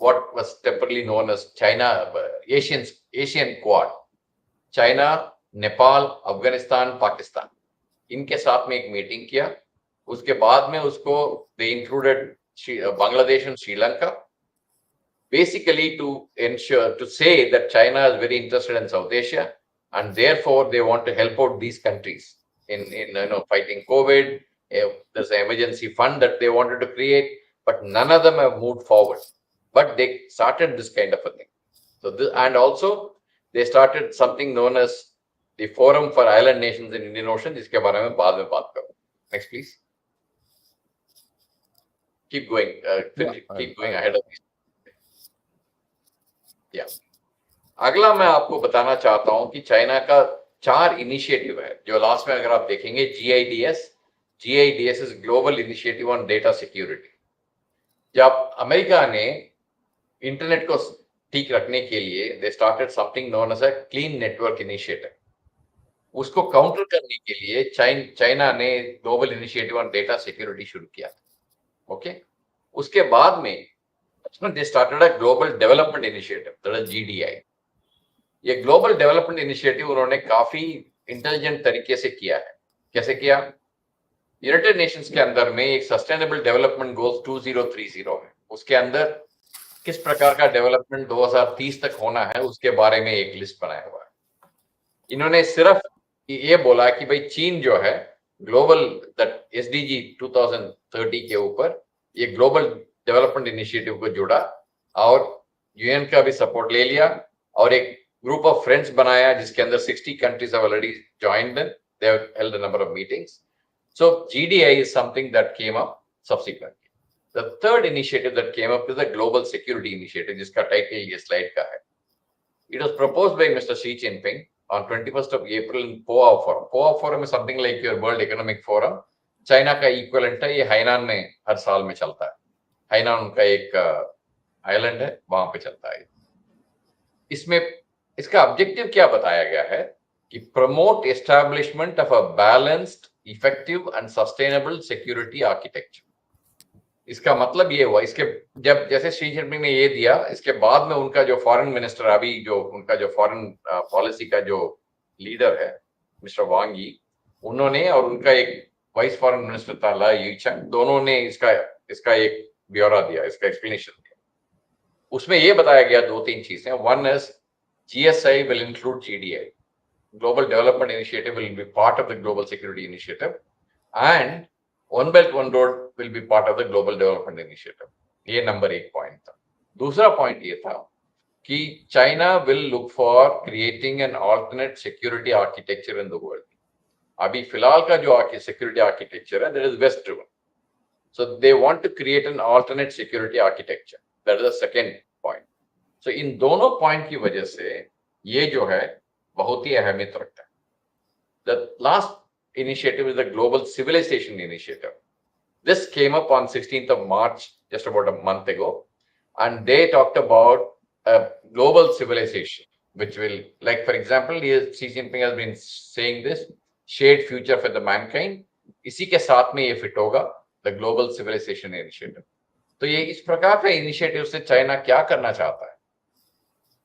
what was temporarily known as China Asian Quad. China, Nepal, Afghanistan, Pakistan, इनके साथ में एक meeting किया. उसके बाद में उसको they included Bangladesh and Sri Lanka, basically to ensure, to say that China is very interested in South Asia and therefore they want to help out these countries in fighting COVID. There's an emergency fund that they wanted to create, but none of them have moved forward. But they started this kind of a thing. So this, and also they started something known as the Forum for Island Nations in Indian Ocean, जिसके बारे में बाद में बात करूँ. Next, please. Keep going. Keep going ahead of this. Yeah. अगला मैं आपको बताना चाहता हूं कि चाइना का 4 इनिशिएटिव है जो लास्ट में अगर आप देखेंगे. GIDS is global initiative on data security. जब अमेरिका ने इंटरनेट को ठीक रखने के लिए they started something known as a clean network initiative. उसको काउंटर करने के लिए चाइना ने global initiative on data security शुरू किया. ओके. उसके बाद में they started a global development initiative, that is GDI. ये ग्लोबल डेवलपमेंट इनिशिएटिव उन्होंने काफी इंटेलिजेंट तरीके से किया है. कैसे किया? यूनाइटेड नेशंस के अंदर में एक सस्टेनेबल डेवलपमेंट गोल्स 2030 है. उसके अंदर किस प्रकार का डेवलपमेंट 2030 तक होना है उसके बारे में एक लिस्ट बनाया हुआ है. इन्होंने सिर्फ ये बोला कि भाई चीन जो है ग्लोबल SDG 2030 के ऊपर ये ग्लोबल डेवलपमेंट इनिशिएटिव को जुड़ा और यूएन का भी सपोर्ट ले लिया और एक ग्रुप ऑफ फ्रेंड्स बनाया जिसके अंदर 60 countries have already joined in. They have held a number of meetings. So GDI is something that came up subsequently. The third initiative that came up is the Global Security Initiative, जिसका title ये slide का है. It was proposed by Mr. Xi Jinping on 21st of April in POA Forum. POA Forum is something like your World Economic Forum. China का equivalent है. ये Hainan में हर साल में चलता है. हाइनान उनका एक आइलैंड है, वहां पे चलता है. इसमें इसका ऑब्जेक्टिव क्या बताया गया है कि promote establishment of a balanced, effective and sustainable security architecture. इसका मतलब ये हुआ, इसके जब जैसे शी जिनपिंग ने ये दिया, इसके बाद में उनका जो फॉरेन मिनिस्टर अभी जो उनका जो फॉरेन पॉलिसी का जो लीडर है मिस्टर वांग यी, उन्होंने और उनका एक वाइस फॉरेन मिनिस्टर था ला युचंग, दोनों ने इसका एक ब्यौरा दिया, इसका एक्सप्लेनेशन दिया. उसमें ये बताया गया 2-3 चीजें. One is GSI will include GDI. Global Development Initiative will be part of the Global Security Initiative, and One Belt One Road will be part of the Global Development Initiative. ये number 1 point था. दूसरा point ये था कि China will look for creating an alternate security architecture in the world. अभी फिलहाल का जो security architecture है, that is West driven. So they want to create an alternate security architecture. That is the second point. So इन दोनों point की वजह से ये जो है बहुत ही अहमियत रखता है. The last initiative is the Global Civilization Initiative. This came up on 16th of March, just about a month ago, and they talked about a global civilization, which will, like for example, Xi Jinping has been saying this, shared future for the mankind. इसी के साथ में ये fit होगा the Global Civilization Initiative. तो ये इस प्रकार का इनिशिएटिव से चाइना क्या करना चाहता है?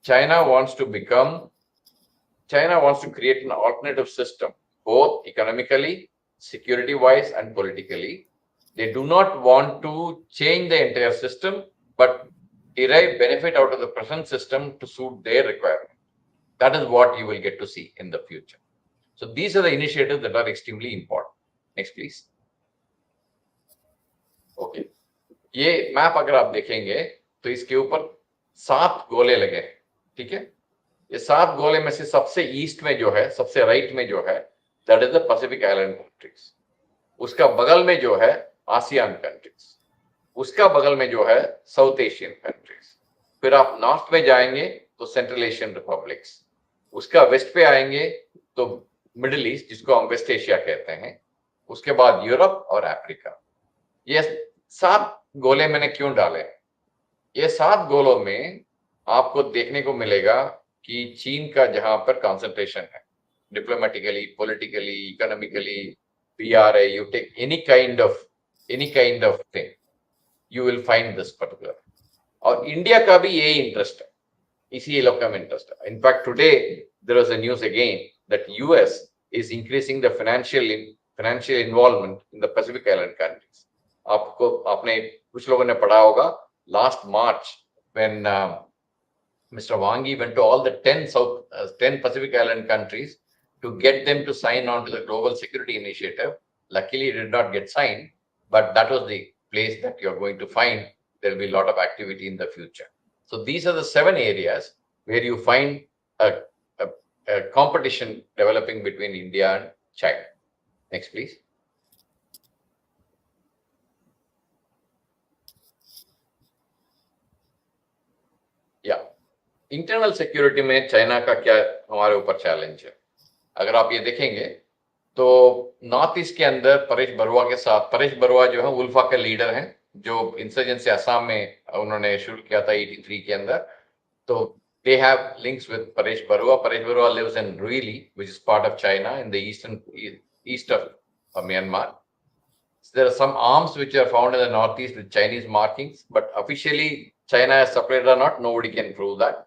China wants to create an alternative system, both economically, security-wise, and politically. They do not want to change the entire system, but derive benefit out of the present system to suit their requirement. That is what you will get to see in the future. So these are the initiatives that are extremely important. Next, please. Okay. ये map अगर आप देखेंगे तो इसके ऊपर 7 गोले लगे हैं, ठीक है? ये 7 गोले में से सबसे ईस्ट में जो है, सबसे राइट में जो है, that is the Pacific island countries. उसका बगल में जो है आसियान कंट्रीज, उसका बगल में जो है साउथ एशियन कंट्रीज। फिर आप नॉर्थ में जाएंगे तो सेंट्रल एशियन रिपब्लिक्स, उसका वेस्ट पे आएंगे तो मिडिल ईस्ट, जिसको हम वेस्ट एशिया कहते हैं, उसके बाद यूरोप और अफ्रीका। ये 7 गोले मैंने क्यों डाले? ये 7 गोलों में आपको देखने को मिलेगा कि चीन का जहां पर कंसंट्रेशन है, diplomatically, politically, economically, PRA, you take any kind of thing, you will find this particular. और इंडिया का भी यही इंटरेस्ट है, इसी इलाके में इंटरेस्ट है। In fact today there was a news again that US is increasing the financial involvement in the Pacific Island countries. आपने कुछ लोगों ने पढ़ा होगा, last March when Mr. Wang Yi went to all the 10 Pacific Island countries to get them to sign on to the Global Security Initiative. Luckily, it did not get signed, but that was the place that you're going to find there will be a lot of activity in the future. So these are the 7 areas where you find a competition developing between India and China. Next, please. Yeah. Internal security में China का क्या हमारे ऊपर challenge है? अगर आप ये देखेंगे तो नॉर्थ ईस्ट के अंदर परेश बरुआ के साथ, परेश बरुआ जो है उल्फा के लीडर हैं, जो इंसर्जेंसी असम में उन्होंने शुरू किया था 83 के अंदर। तो they have links with Paresh Barua. Paresh Barua lives in Ruili, which is part of China in the east of Myanmar. So there are some arms which are found in the northeast with Chinese markings, but officially China has supplied or not, nobody can prove that.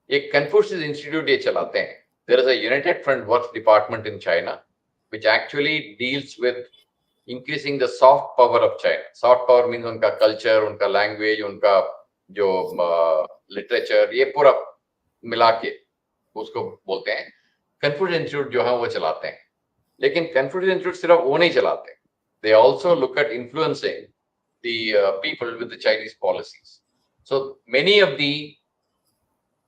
एक Confucius Institute ये चलाते हैं. There is a United Front Works Department in China, which actually deals with increasing the soft power of China. Soft power means उनका culture, उनका language, उनका जो literature, ये पूरा मिला के उसको बोलते हैं। Confucius Institute जो है वो चलाते हैं, लेकिन Confucius Institute सिर्फ वो नहीं चलाते. They also look at influencing the people with the Chinese policies. So many of the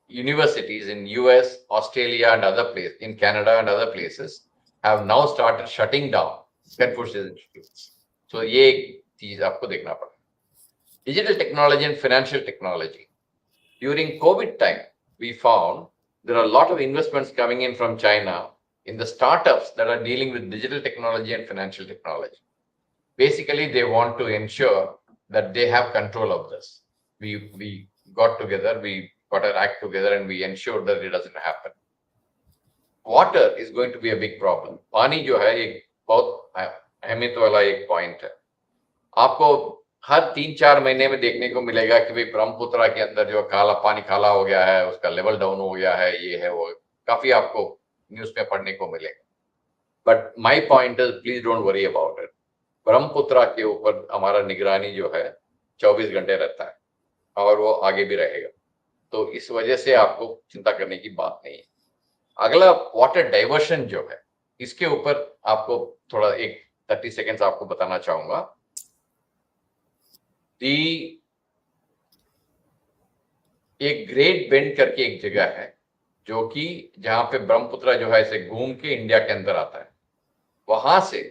universities in US, Australia and other places, in Canada and other places have now started shutting down Confucius Institutes. So ये एक चीज आपको देखना पड़ेगा. Digital technology and financial technology. During COVID time, we found there are a lot of investments coming in from China in the startups that are dealing with digital technology and financial technology. Basically, they want to ensure that they have control of this. We got together, we got our act together and we ensured that it doesn't happen. Water is going to be a big problem. पानी जो है एक बहुत अहमियत वाला एक point है. आपको हर 3-4 महीने में देखने को मिलेगा कि भाई ब्रह्मपुत्र के अंदर जो काला पानी काला हो गया है, उसका लेवल डाउन हो गया है, ये है वो, काफी आपको न्यूज में पढ़ने को मिलेगा. But my point is please don't worry about it. Brahmaputra के ऊपर हमारा निगरानी जो है 24 घंटे रहता है और वो आगे भी रहेगा. तो इस वजह से आपको चिंता करने की बात नहीं है. अगला वाटर डाइवर्शन जो है, इसके ऊपर आपको थोड़ा एक 30 सेकेंड्स आपको बताना चाहूंगा. एक ग्रेट बेंड करके एक जगह है जो कि जहां पे ब्रह्मपुत्र जो है ऐसे घूम के इंडिया के अंदर आता है. वहां से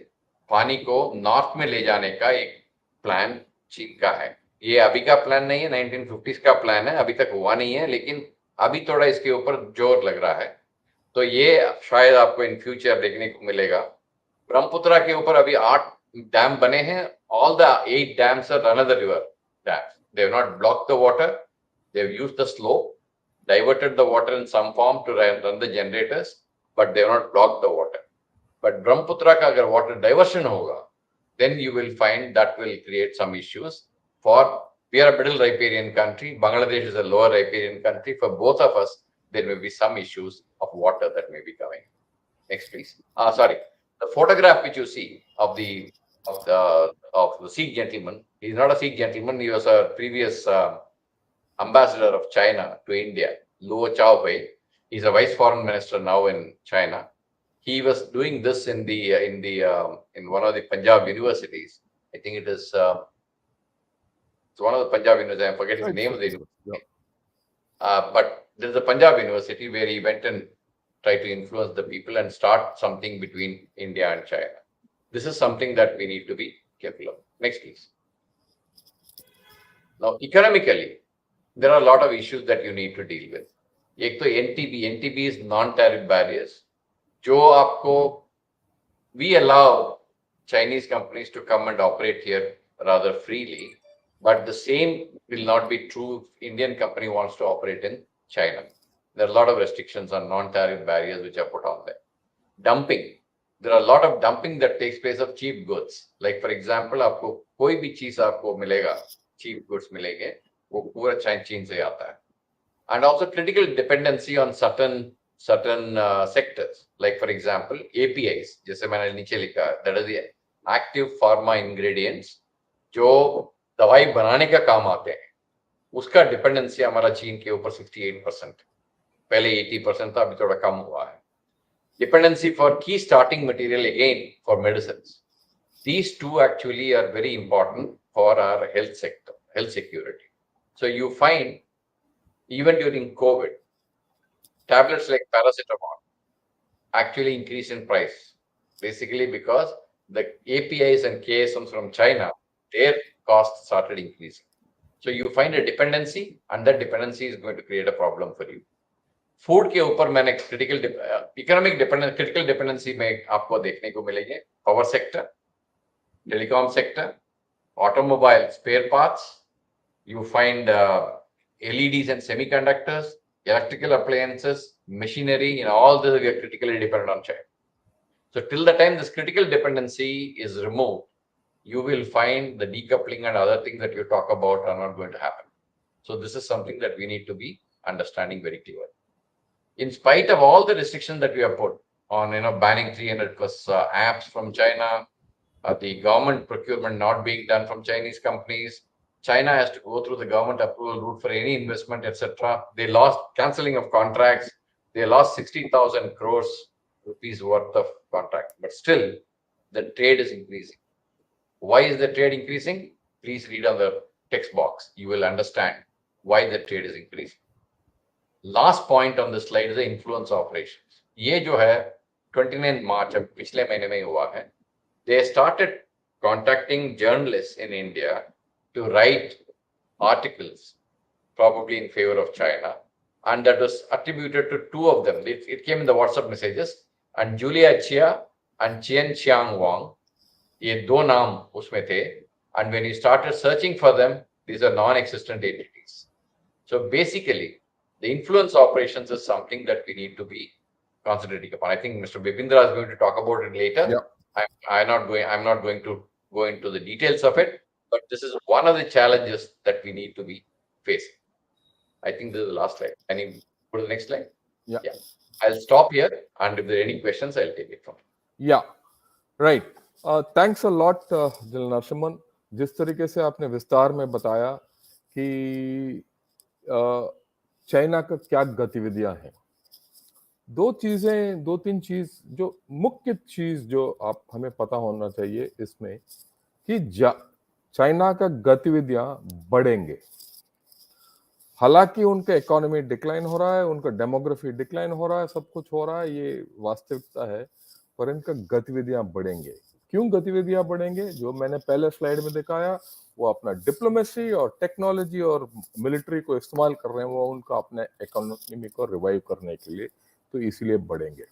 पानी को नॉर्थ में ले जाने का एक प्लान चीन का है. ये अभी का प्लान नहीं है, 1950s का प्लान है, अभी तक हुआ नहीं है, लेकिन अभी थोड़ा इसके ऊपर जोर लग रहा है. तो ये शायद आपको इन फ्यूचर देखने को मिलेगा. ब्रह्मपुत्र के ऊपर अभी 8 डैम बने हैं. All the 8 dams are run of the river dams. They have not blocked the water. They have used the slope, diverted the water in some form to run the generators, but they have not blocked the water. But Brahmaputra का अगर water diversion होगा, then you will find that will create some issues. We are a middle riparian country. Bangladesh is a lower riparian country. For both of us, there may be some issues of water that may be coming. Next, please. Sorry, the photograph which you see of the Sikh gentleman. He's not a Sikh gentleman. He was a previous ambassador of China to India, Luo Chaohui. He's a vice foreign minister now in China. He was doing this in one of the Punjab universities. I think it is it's one of the Punjab universities. I'm forgetting the name of the university. But there's a Punjab university where he went and tried to influence the people and start something between India and China. This is something that we need to be careful of. Next, please. Now, economically, there are a lot of issues that you need to deal with. एक तो NTB is non-tariff barriers. जो आपको we allow Chinese companies to come and operate here rather freely, but the same will not be true if Indian company wants to operate in China. There are a lot of restrictions on non-tariff barriers which are put on there. Dumping. There are a lot of dumping that takes place of cheap goods. Like for example, आपको कोई भी चीज आपको मिलेगा, cheap goods मिलेंगे, वो पूरा चीन से आता है. And also critical dependency on certain sectors. Like for example, APIs, जैसे मैंने नीचे लिखा, that is the active pharma ingredients, जो दवाई बनाने का काम आते हैं, उसका डिपेंडेंसी हमारा चीन के ऊपर 68%. पहले 80% था, अभी थोड़ा कम हुआ है. Dependency for key starting material again for medicines. These two actually are very important for our health sector, health security. So you find even during COVID, tablets like paracetamol actually increase in price, basically because the APIs and KSMs from China, their costs started increasing. So you find a dependency, and that dependency is going to create a problem for you. Food के ऊपर मैंने critical dependency में आपको देखने को मिलेंगे power sector, telecom sector, automobile spare parts. You find LEDs and semiconductors, electrical appliances, machinery. All this we are critically dependent on China. So till the time this critical dependency is removed, you will find the decoupling and other things that you talk about are not going to happen. So this is something that we need to be understanding very clearly. In spite of all the restrictions that we have put on, banning 300 plus apps from China, the government procurement not being done from Chinese companies, China has to go through the government approval route for any investment, etc. They lost cancelling of contracts. They lost 60,000 crores rupees worth of contract, but still the trade is increasing. Why is the trade increasing? Please read on the text box. You will understand why the trade is increasing. Last point on the slide is the influence operations. ये जो है 29 March अब पिछले महीने में हुआ है. They started contacting journalists in India to write articles, probably in favor of China, and that was attributed to two of them. It came in the WhatsApp messages, and Julia Chia and Chien Chiang Wang, ये दो नाम उसमें थे, and when you started searching for them, these are non-existent entities. So basically, the influence operations is something that we need to be concentrating upon. I think Mr. Bipindra is going to talk about it later. Yeah. I'm not going to go into the details of it, but this is one of the challenges that we need to be facing. I think this is the last slide. Can you go to the next slide? Yeah. I'll stop here, and if there are any questions, I'll take it from you. Yeah, right. Thanks a lot, General Narasimhan. जिस तरीके से आपने विस्तार में बताया कि China का क्या गतिविधियां हैं, दो तीन चीज जो मुख्य चीज जो आप हमें पता होना चाहिए इसमें कि चाइना का गतिविधियां बढ़ेंगे. हालांकि उनका इकोनॉमी डिक्लाइन हो रहा है, उनका डेमोग्राफी डिक्लाइन हो रहा है, सब कुछ हो रहा है, ये वास्तविकता है, पर इनका गतिविधियां बढ़ेंगे. क्यों गतिविधियां बढ़ेंगे? जो मैंने पहले स्लाइड में दिखाया, वो अपना डिप्लोमेसी और टेक्नोलॉजी और मिलिट्री को इस्तेमाल कर रहे हैं, वो उनका अपने इकोनॉमी को रिवाइव करने के लिए, तो इसलिए बढ़ेंगे.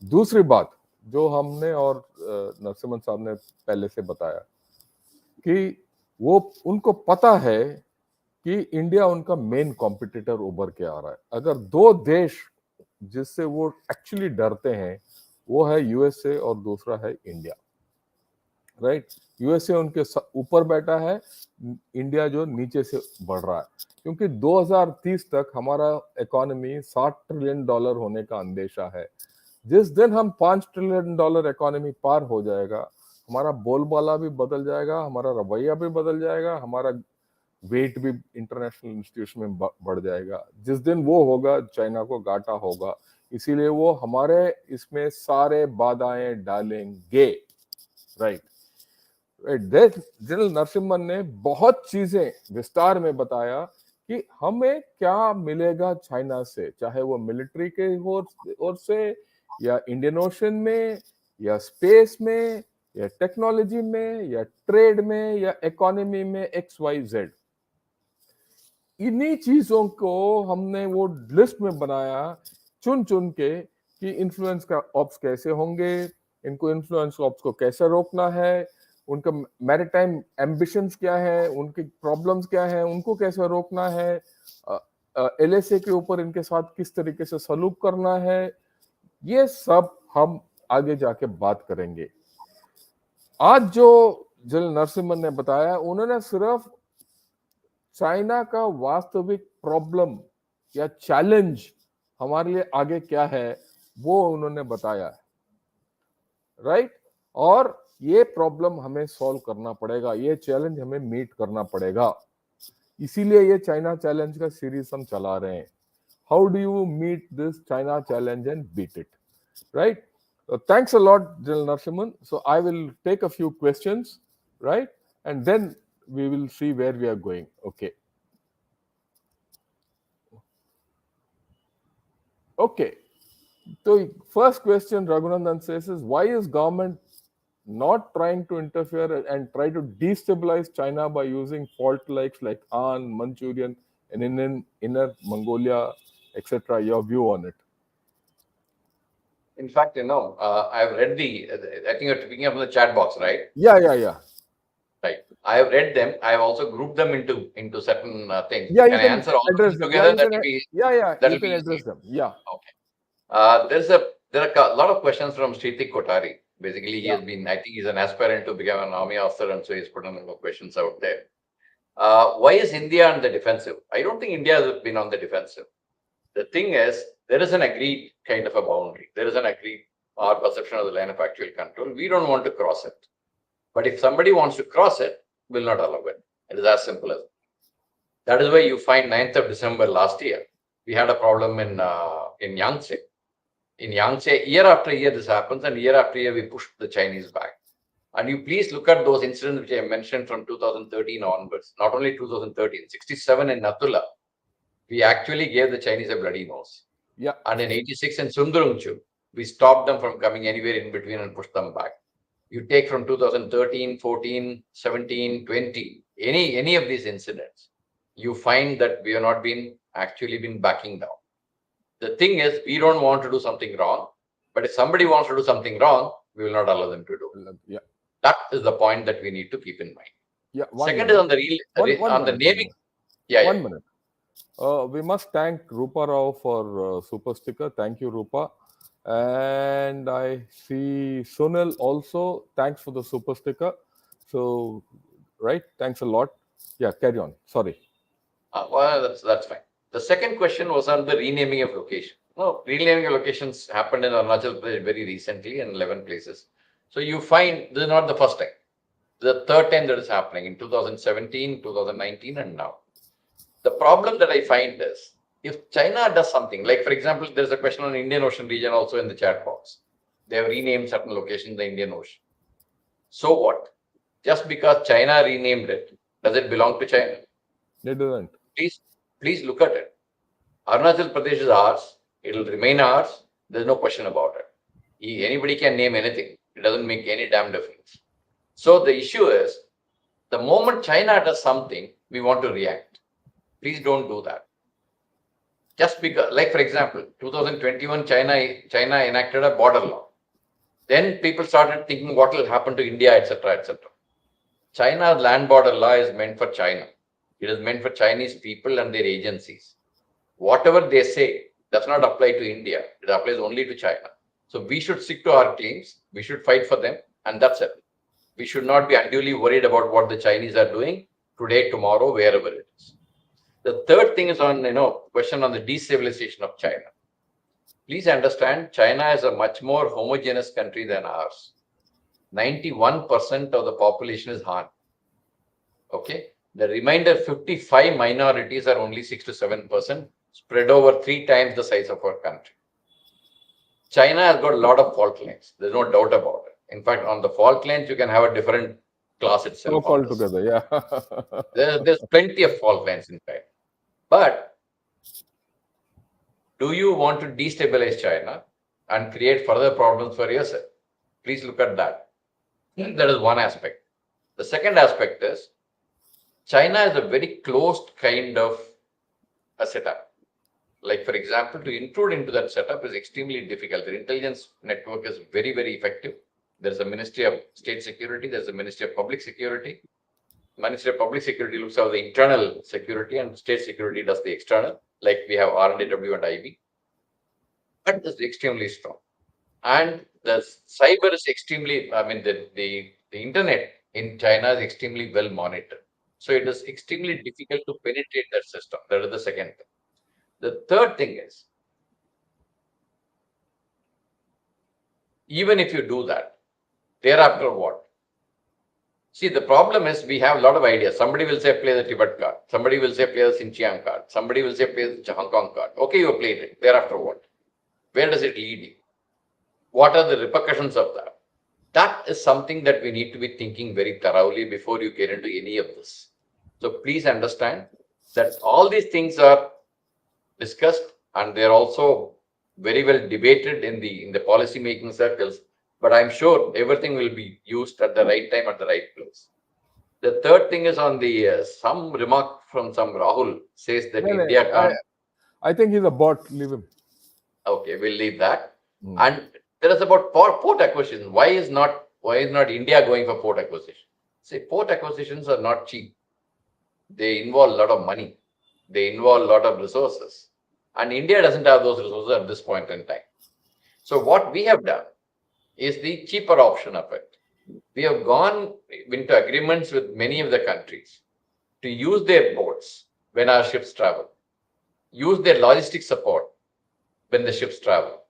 दूसरी बात जो हमने और नरसिम्हन साहब ने पहले से बताया कि वो उनको पता है कि इंडिया उनका मेन कॉम्पिटिटर उभर के आ रहा है. अगर दो देश जिससे वो एक्चुअली डरते हैं, वो है यूएसए और दूसरा है इंडिया. राइट। यूएसए उनके ऊपर बैठा है, इंडिया जो नीचे से बढ़ रहा है, क्योंकि 2030 तक हमारा इकोनॉमी $60 ट्रिलियन होने का अंदेशा है। जिस दिन हम $5 ट्रिलियन इकोनॉमी पार हो जाएगा, हमारा बोलबाला भी बदल जाएगा, हमारा रवैया भी बदल जाएगा, हमारा वेट भी इंटरनेशनल इंस्टीट्यूशन में बढ़ जाएगा। जिस दिन वो होगा, चाइना को घाटा होगा, इसीलिए वो हमारे इसमें सारे बाधाएं डालेंगे। राइट। जनरल नरसिम्हन ने बहुत चीजें विस्तार में बताया कि हमें क्या मिलेगा चाइना से, चाहे वो मिलिट्री के ओर से, या इंडियन ओशन में, या स्पेस में, या टेक्नोलॉजी में, या ट्रेड में, या इकोनॉमी में, XYZ। इन्हीं चीजों को हमने वो लिस्ट में बनाया, चुन चुन के, कि इन्फ्लुएंस का ऑप्स कैसे होंगे, इनको इन्फ्लुएंस ऑप्स को कैसे रोकना है, उनका मैरिटाइम एम्बिशंस क्या है, उनकी प्रॉब्लम्स क्या है, उनको कैसे रोकना है, LSA के ऊपर इनके साथ किस तरीके से सलूक करना है, ये सब हम आगे जाके बात करेंगे। आज जो जनरल नरसिम्हन ने बताया, उन्होंने सिर्फ चाइना का वास्तविक प्रॉब्लम या चैलेंज हमारे लिए आगे क्या है वो उन्होंने बताया है। राइट। और ये प्रॉब्लम हमें सॉल्व करना पड़ेगा, ये चैलेंज हमें मीट करना पड़ेगा, इसीलिए ये चाइना चैलेंज का सीरीज हम चला रहे हैं। How do you meet this China challenge and beat it? Right. Thanks a lot, General Narasimhan. So I will take a few questions, right? And then we will see where we are going. Okay. Okay. So first question Raghunandan says is, why is government not trying to interfere and try to destabilize China by using fault like Han, Manchurian, and Inner Mongolia, etc.? Your view on it? In fact, I've read I think you're picking up in the chat box, right? Yeah. Right. I have read them. I have also grouped them into certain things. Yeah, Can you I can answer all of address them them. together? Yeah, That will be you can easy. address them. Yeah. Okay. There are a lot of questions from Sritik Kotari. Basically, he has been, I think he's an aspirant to become an army officer, and so he's put a number of questions out there. Why is India on the defensive? I don't think India has been on the defensive. The thing is, there is an agreed kind of a boundary. There is an agreed, our perception of the line of actual control. We don't want to cross it. But if somebody wants to cross it, we'll not allow it. It is as simple as that. That is why you find 9th of December last year, we had a problem in Yangtze. In Yangtze, year after year this happens, and year after year we push the Chinese back. And you please look at those incidents which I mentioned from 2013 onwards. Not only 2013, 67 in Natula, we actually gave the Chinese a bloody nose. Yeah. And in 86 in Sundarumchu, we stopped them from coming anywhere in between and pushed them back. You take from 2013, 14, 17, 20, any of these incidents, you find that we have not actually been backing down. The thing is, we don't want to do something wrong, but if somebody wants to do something wrong, we will not allow them to do. Yeah. That is the point that we need to keep in mind. Yeah. Second is on the naming. One minute. We must thank Rupa Rao for super sticker. Thank you, Rupa. And I see Sunil also. Thanks for the super sticker. So, right. Thanks a lot. Yeah, carry on. Sorry. Well, that's fine. The second question was on the renaming of location. No, renaming of locations happened in Arunachal Pradesh very recently in 11 places. So you find this is not the first time. The third time that is happening in 2017, 2019, and now. The problem that I find is, if China does something, like for example, there's a question on Indian Ocean region also in the chat box. They have renamed certain locations in the Indian Ocean. So what? Just because China renamed it, does it belong to China? It doesn't. Please look at it. Arunachal Pradesh is ours. It will remain ours. There's no question about it. Anybody can name anything. It doesn't make any damn difference. So the issue is, the moment China does something, we want to react. Please don't do that. Just because, like for example, 2021, China enacted a border law. Then people started thinking what will happen to India, etc., etc. China's land border law is meant for China. It is meant for Chinese people and their agencies. Whatever they say does not apply to India. It applies only to China. So we should stick to our claims. We should fight for them, and that's it. We should not be unduly worried about what the Chinese are doing today, tomorrow, wherever it is. The third thing is on, question on the destabilization of China. Please understand, China is a much more homogeneous country than ours. 91% of the population is Han. Okay, the remainder 55 minorities are only 6 to 7%, spread over 3 times the size of our country. China has got a lot of fault lines. There's no doubt about it. In fact, on the fault lines, you can have a different class itself. Talk altogether, yeah. There's plenty of fault lines, in fact. But do you want to destabilize China and create further problems for yourself? Please look at that. That is one aspect. The second aspect is China is a very closed kind of a setup. Like, for example, to intrude into that setup is extremely difficult. The intelligence network is very, very effective. There's a Ministry of State Security, there's a Ministry of Public Security. Ministry of Public Security looks at the internal security and State Security does the external, like we have R&AW and IB. But it's extremely strong. And the cyber is extremely, the internet in China is extremely well monitored. So it is extremely difficult to penetrate that system. That is the second thing. The third thing is, even if you do that, thereafter what? See, the problem is we have a lot of ideas. Somebody will say play the Tibet card. Somebody will say play the Xinjiang card. Somebody will say play the Hong Kong card. Okay, you have played it. Thereafter what? Where does it lead you? What are the repercussions of that? That is something that we need to be thinking very thoroughly before you get into any of this. So please understand that all these things are discussed and they're also very well debated in the policy making circles. But I'm sure everything will be used at the right time at the right place. The third thing is on the some remark from some Rahul says that India can't. I think he's a bot. Leave him. Okay, we'll leave that. And there is about port acquisition. Why is not India going for port acquisition? See, port acquisitions are not cheap. They involve a lot of money. They involve a lot of resources. And India doesn't have those resources at this point in time. So what we have done is the cheaper option of it. We have gone into agreements with many of the countries to use their ports when our ships travel, use their logistics support when the ships travel.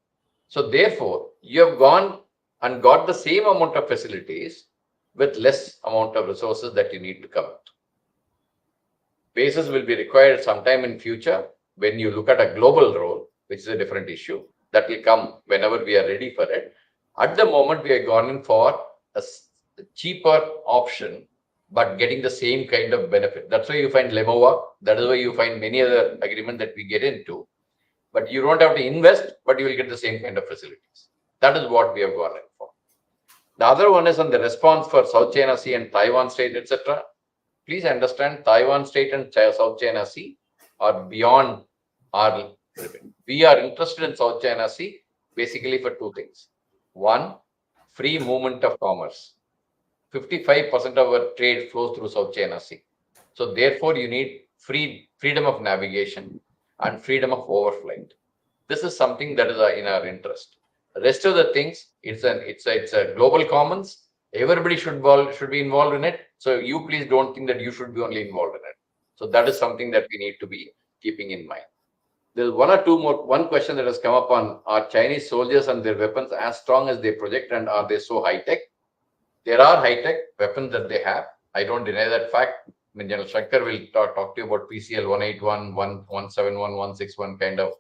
So therefore, you have gone and got the same amount of facilities with less amount of resources that you need to commit. Bases will be required sometime in future when you look at a global role, which is a different issue. That will come whenever we are ready for it. At the moment, we are gone in for a cheaper option, but getting the same kind of benefit. That's why you find Lemova. That is why you find many other agreements that we get into. But you don't have to invest, but you will get the same kind of facilities. That is what we have gone in for. The other one is on the response for South China Sea and Taiwan Strait, etc. Please understand, Taiwan Strait and South China Sea are beyond our limit. We are interested in South China Sea basically for two things. One, free movement of commerce. 55% of our trade flows through South China Sea. So therefore, you need freedom of navigation and freedom of overflight. This is something that is in our interest. The rest of the things, it's a global commons. Everybody should be involved in it. So you please don't think that you should be only involved in it. So that is something that we need to be keeping in mind. There's one question that has come up on, are Chinese soldiers and their weapons as strong as they project, and are they so high-tech? There are high-tech weapons that they have. I don't deny that fact. General Shankar will talk to you about PCL 181, 171, 161 kind of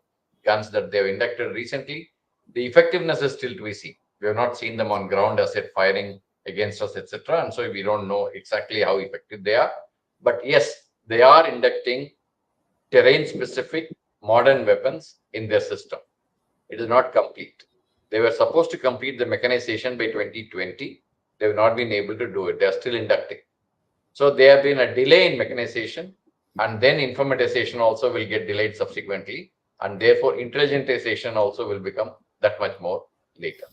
guns that they've inducted recently. The effectiveness is still to be seen. We have not seen them on ground as it firing against us, etc. And so we don't know exactly how effective they are. But yes, they are inducting terrain-specific modern weapons in their system. It is not complete. They were supposed to complete the mechanization by 2020. They have not been able to do it. They are still inducting. So there have been a delay in mechanization, and then informatization also will get delayed subsequently, and therefore intelligentization also will become that much more later.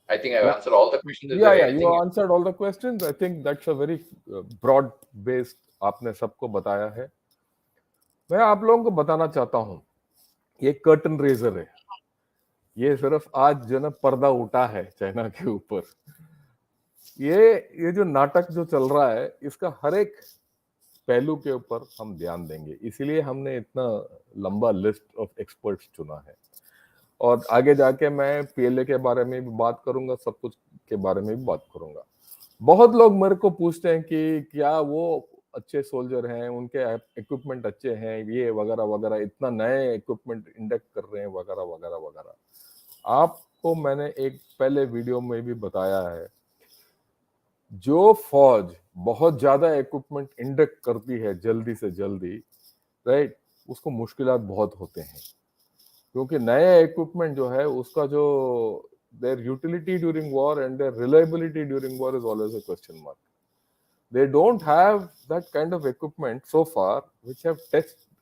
I think I've answered all the questions. Yeah, you answered all the questions. I think that's a very broad-based. आपने सबको बताया है. मैं आप लोगों को बताना चाहता हूँ, ये कर्टन रेजर है. ये सिर्फ आज जो ना पर्दा उठा है चाइना के ऊपर. ये जो नाटक जो चल रहा है, इसका हर एक पहलू के ऊपर हम ध्यान देंगे, इसीलिए हमने इतना लंबा लिस्ट ऑफ एक्सपर्ट्स चुना है। और आगे जाके मैं पीएलए के बारे में भी बात करूंगा, सब कुछ के बारे में भी बात करूंगा। बहुत लोग मेरे को पूछते हैं कि क्या वो अच्छे सोल्जर हैं, उनके इक्विपमेंट अच्छे हैं, ये वगैरह वगैरह, इतना नए इक्विपमेंट इंडक्ट कर रहे हैं वगैरह वगैरह वगैरह। आपको मैंने एक पहले वीडियो में भी बताया है, जो फौज बहुत ज्यादा इक्विपमेंट इंडक्ट करती है जल्दी से जल्दी, राइट, उसको मुश्किलात बहुत होते हैं, क्योंकि नया इक्विपमेंट जो है उसका जो their utility during war and their reliability during war is always a question mark. They don't have that kind of equipment so far which have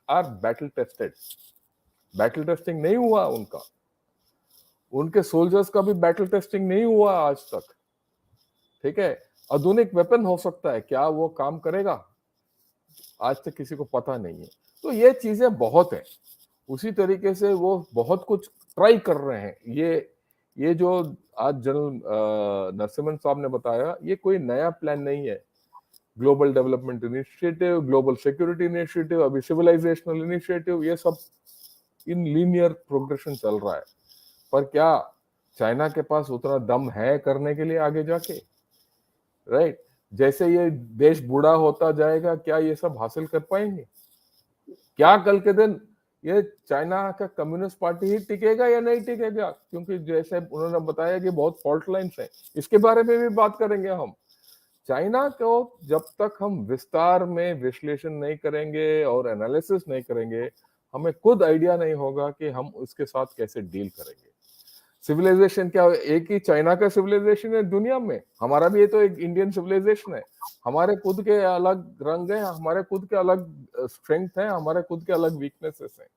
are battle tested. Battle testing नहीं हुआ उनका, उनके soldiers का भी battle testing नहीं हुआ आज तक। ठीक है, आधुनिक वेपन हो सकता है, क्या वो काम करेगा आज तक किसी को पता नहीं है। तो ये चीजें बहुत है, उसी तरीके से वो बहुत कुछ ट्राई कर रहे हैं। ये जो आज जनरल नरसिम्हन साहब ने बताया, ये कोई नया प्लान नहीं है। Global development initiative, global security initiative, अभी सिविलाइजेशनल इनिशिएटिव, ये सब इन लीनियर प्रोग्रेशन चल रहा है। पर क्या चाइना के पास उतना दम है करने के लिए आगे जाके, राइट? जैसे ये देश बूढ़ा होता जाएगा, क्या ये सब हासिल कर पाएंगे? क्या कल के दिन ये चाइना का कम्युनिस्ट पार्टी ही टिकेगा या नहीं टिकेगा? क्योंकि जैसे उन्होंने बताया कि बहुत फॉल्ट लाइन्स हैं, इसके बारे में भी बात करेंगे हम। चाइना को जब तक हम विस्तार में विश्लेषण नहीं करेंगे और एनालिसिस नहीं करेंगे, हमें खुद आइडिया नहीं होगा कि हम उसके साथ कैसे डील करेंगे। सिविलाइजेशन क्या एक ही चाइना का सिविलाइजेशन है दुनिया में? हमारा भी ये तो एक इंडियन सिविलाइजेशन है। हमारे खुद के अलग रंग हैं, हमारे खुद के अलग स्ट्रेंथ हैं, हमारे खुद के अलग वीकनेसेस हैं।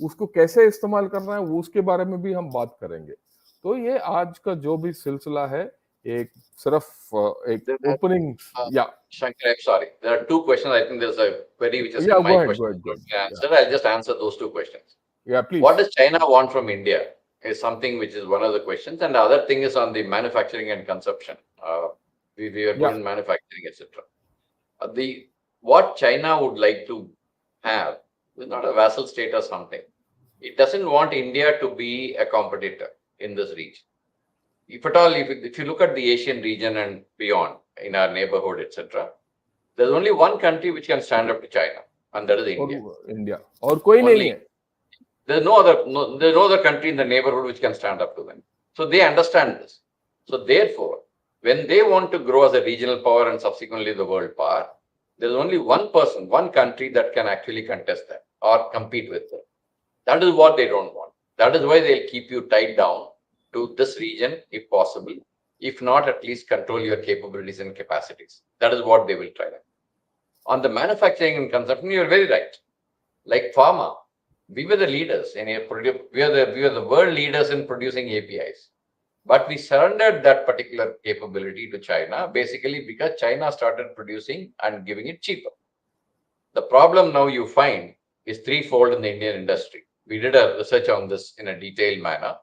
उसको कैसे इस्तेमाल करना है उसके बारे में भी हम बात करेंगे। तो ये आज का जो भी सिलसिला है, एक सिर्फ एक ओपनिंग या Shankar, I'm sorry. There are two questions. I think there's a query which is या my go question. Ahead Answer. I'll just answer those two questions. या What please. does China want from India is something which is one of the questions. And the other thing is on the manufacturing and consumption. We are या good in manufacturing, etc. The what China would like to have is not a vassal state or something. It doesn't want India to be a competitor in this region. If at all, if you look at the Asian region and beyond, in our neighborhood, etc., there's only one country which can stand up to China, and that is India. India और कोई नहीं Only. है। There's no other country in the neighborhood which can stand up to them. So they understand this. So therefore, when they want to grow as a regional power and subsequently the world power, there's only one person, one country that can actually contest them or compete with them. That is what they don't want. That is why they'll keep you tied down to this region if possible. If not, at least control your capabilities and capacities. That is what they will try. On the manufacturing and consumption, you're very right. Like pharma, we were the leaders in we are the world leaders in producing APIs. But we surrendered that particular capability to China, basically because China started producing and giving it cheaper. The problem now you find is threefold in the Indian industry. We did a research on this in a detailed manner,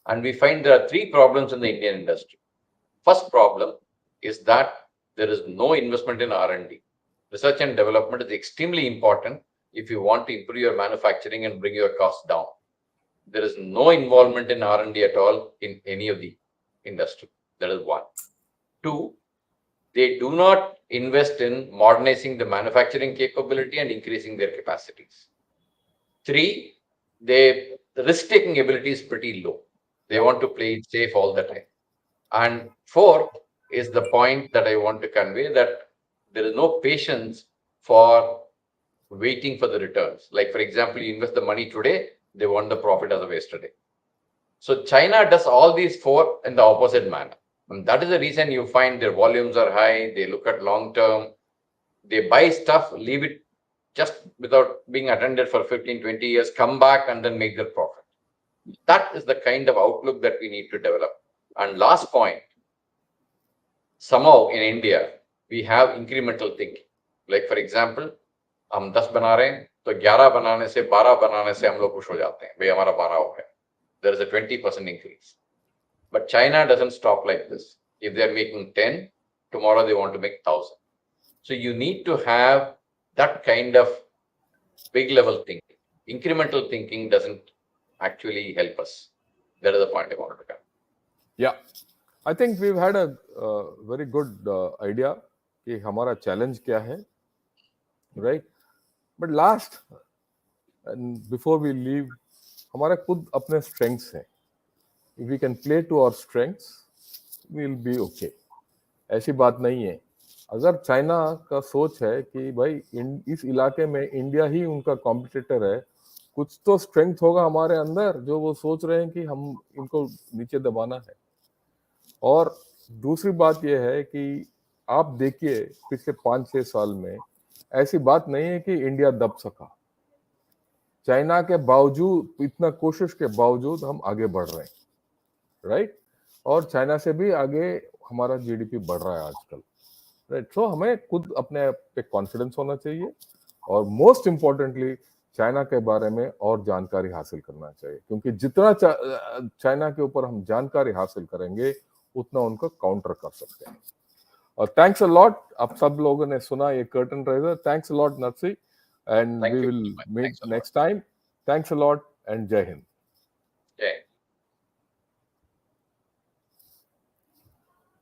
and we find there are three problems in the Indian industry. First problem is that there is no investment in R&D. Research and development is extremely important if you want to improve your manufacturing and bring your costs down. There is no involvement in R&D at all in any of the industry. That is one. Two, they do not invest in modernizing the manufacturing capability and increasing their capacities. Three, the risk-taking ability is pretty low. They want to play it safe all the time. And fourth is the point that I want to convey, that there is no patience for waiting for the returns. Like, for example, you invest the money today, they want the profit as of yesterday. So China does all these four in the opposite manner. And that is the reason you find their volumes are high. They look at long term. They buy stuff, leave it just without being attended for 15, 20 years, come back and then make their profit. That is the kind of outlook that we need to develop. And last point, somehow in India, we have incremental thinking. Like, for example, हम 10 बना रहे हैं तो 11 बनाने से 12 बनाने से हम लोग खुश हो जाते हैं, भाई हमारा 12 हो गया. There is a 20% increase. But China doesn't stop like this. If they are making 10, tomorrow they want to make 1,000. So you need to have that kind of big level thinking. Incremental thinking doesn't actually help us. That is the point I wanted to come. Yeah, I think we've had a very good idea कि हमारा challenge क्या है, right? But last and before we leave, हमारे खुद अपने strengths हैं. If we can play to our strengths, we'll be okay. ऐसी बात नहीं है. अगर चाइना का सोच है कि भाई इस इलाके में इंडिया ही उनका कॉम्पिटिटर है, कुछ तो स्ट्रेंथ होगा हमारे अंदर जो वो सोच रहे हैं कि हम इनको नीचे दबाना है. और दूसरी बात यह है कि आप देखिए पिछले 5-6 साल में ऐसी बात नहीं है कि इंडिया दब सका. चाइना के बावजूद, इतना कोशिश के बावजूद हम आगे बढ़ रहे हैं, राइट? और चाइना से भी आगे हमारा जीडीपी बढ़ रहा है आजकल, राइट? सो हमें खुद अपने पे कॉन्फिडेंस होना चाहिए और मोस्ट इम्पोर्टेंटली चाइना के बारे में और जानकारी हासिल करना चाहिए, क्योंकि जितना चाइना के ऊपर हम जानकारी हासिल करेंगे उतना उनको काउंटर कर सकते हैं. और थैंक्स अ लॉट, आप सब लोगों ने सुना ये curtain raiser. Thanks a lot Narasi, and we will meet next time. Thanks a lot and जय हिंद.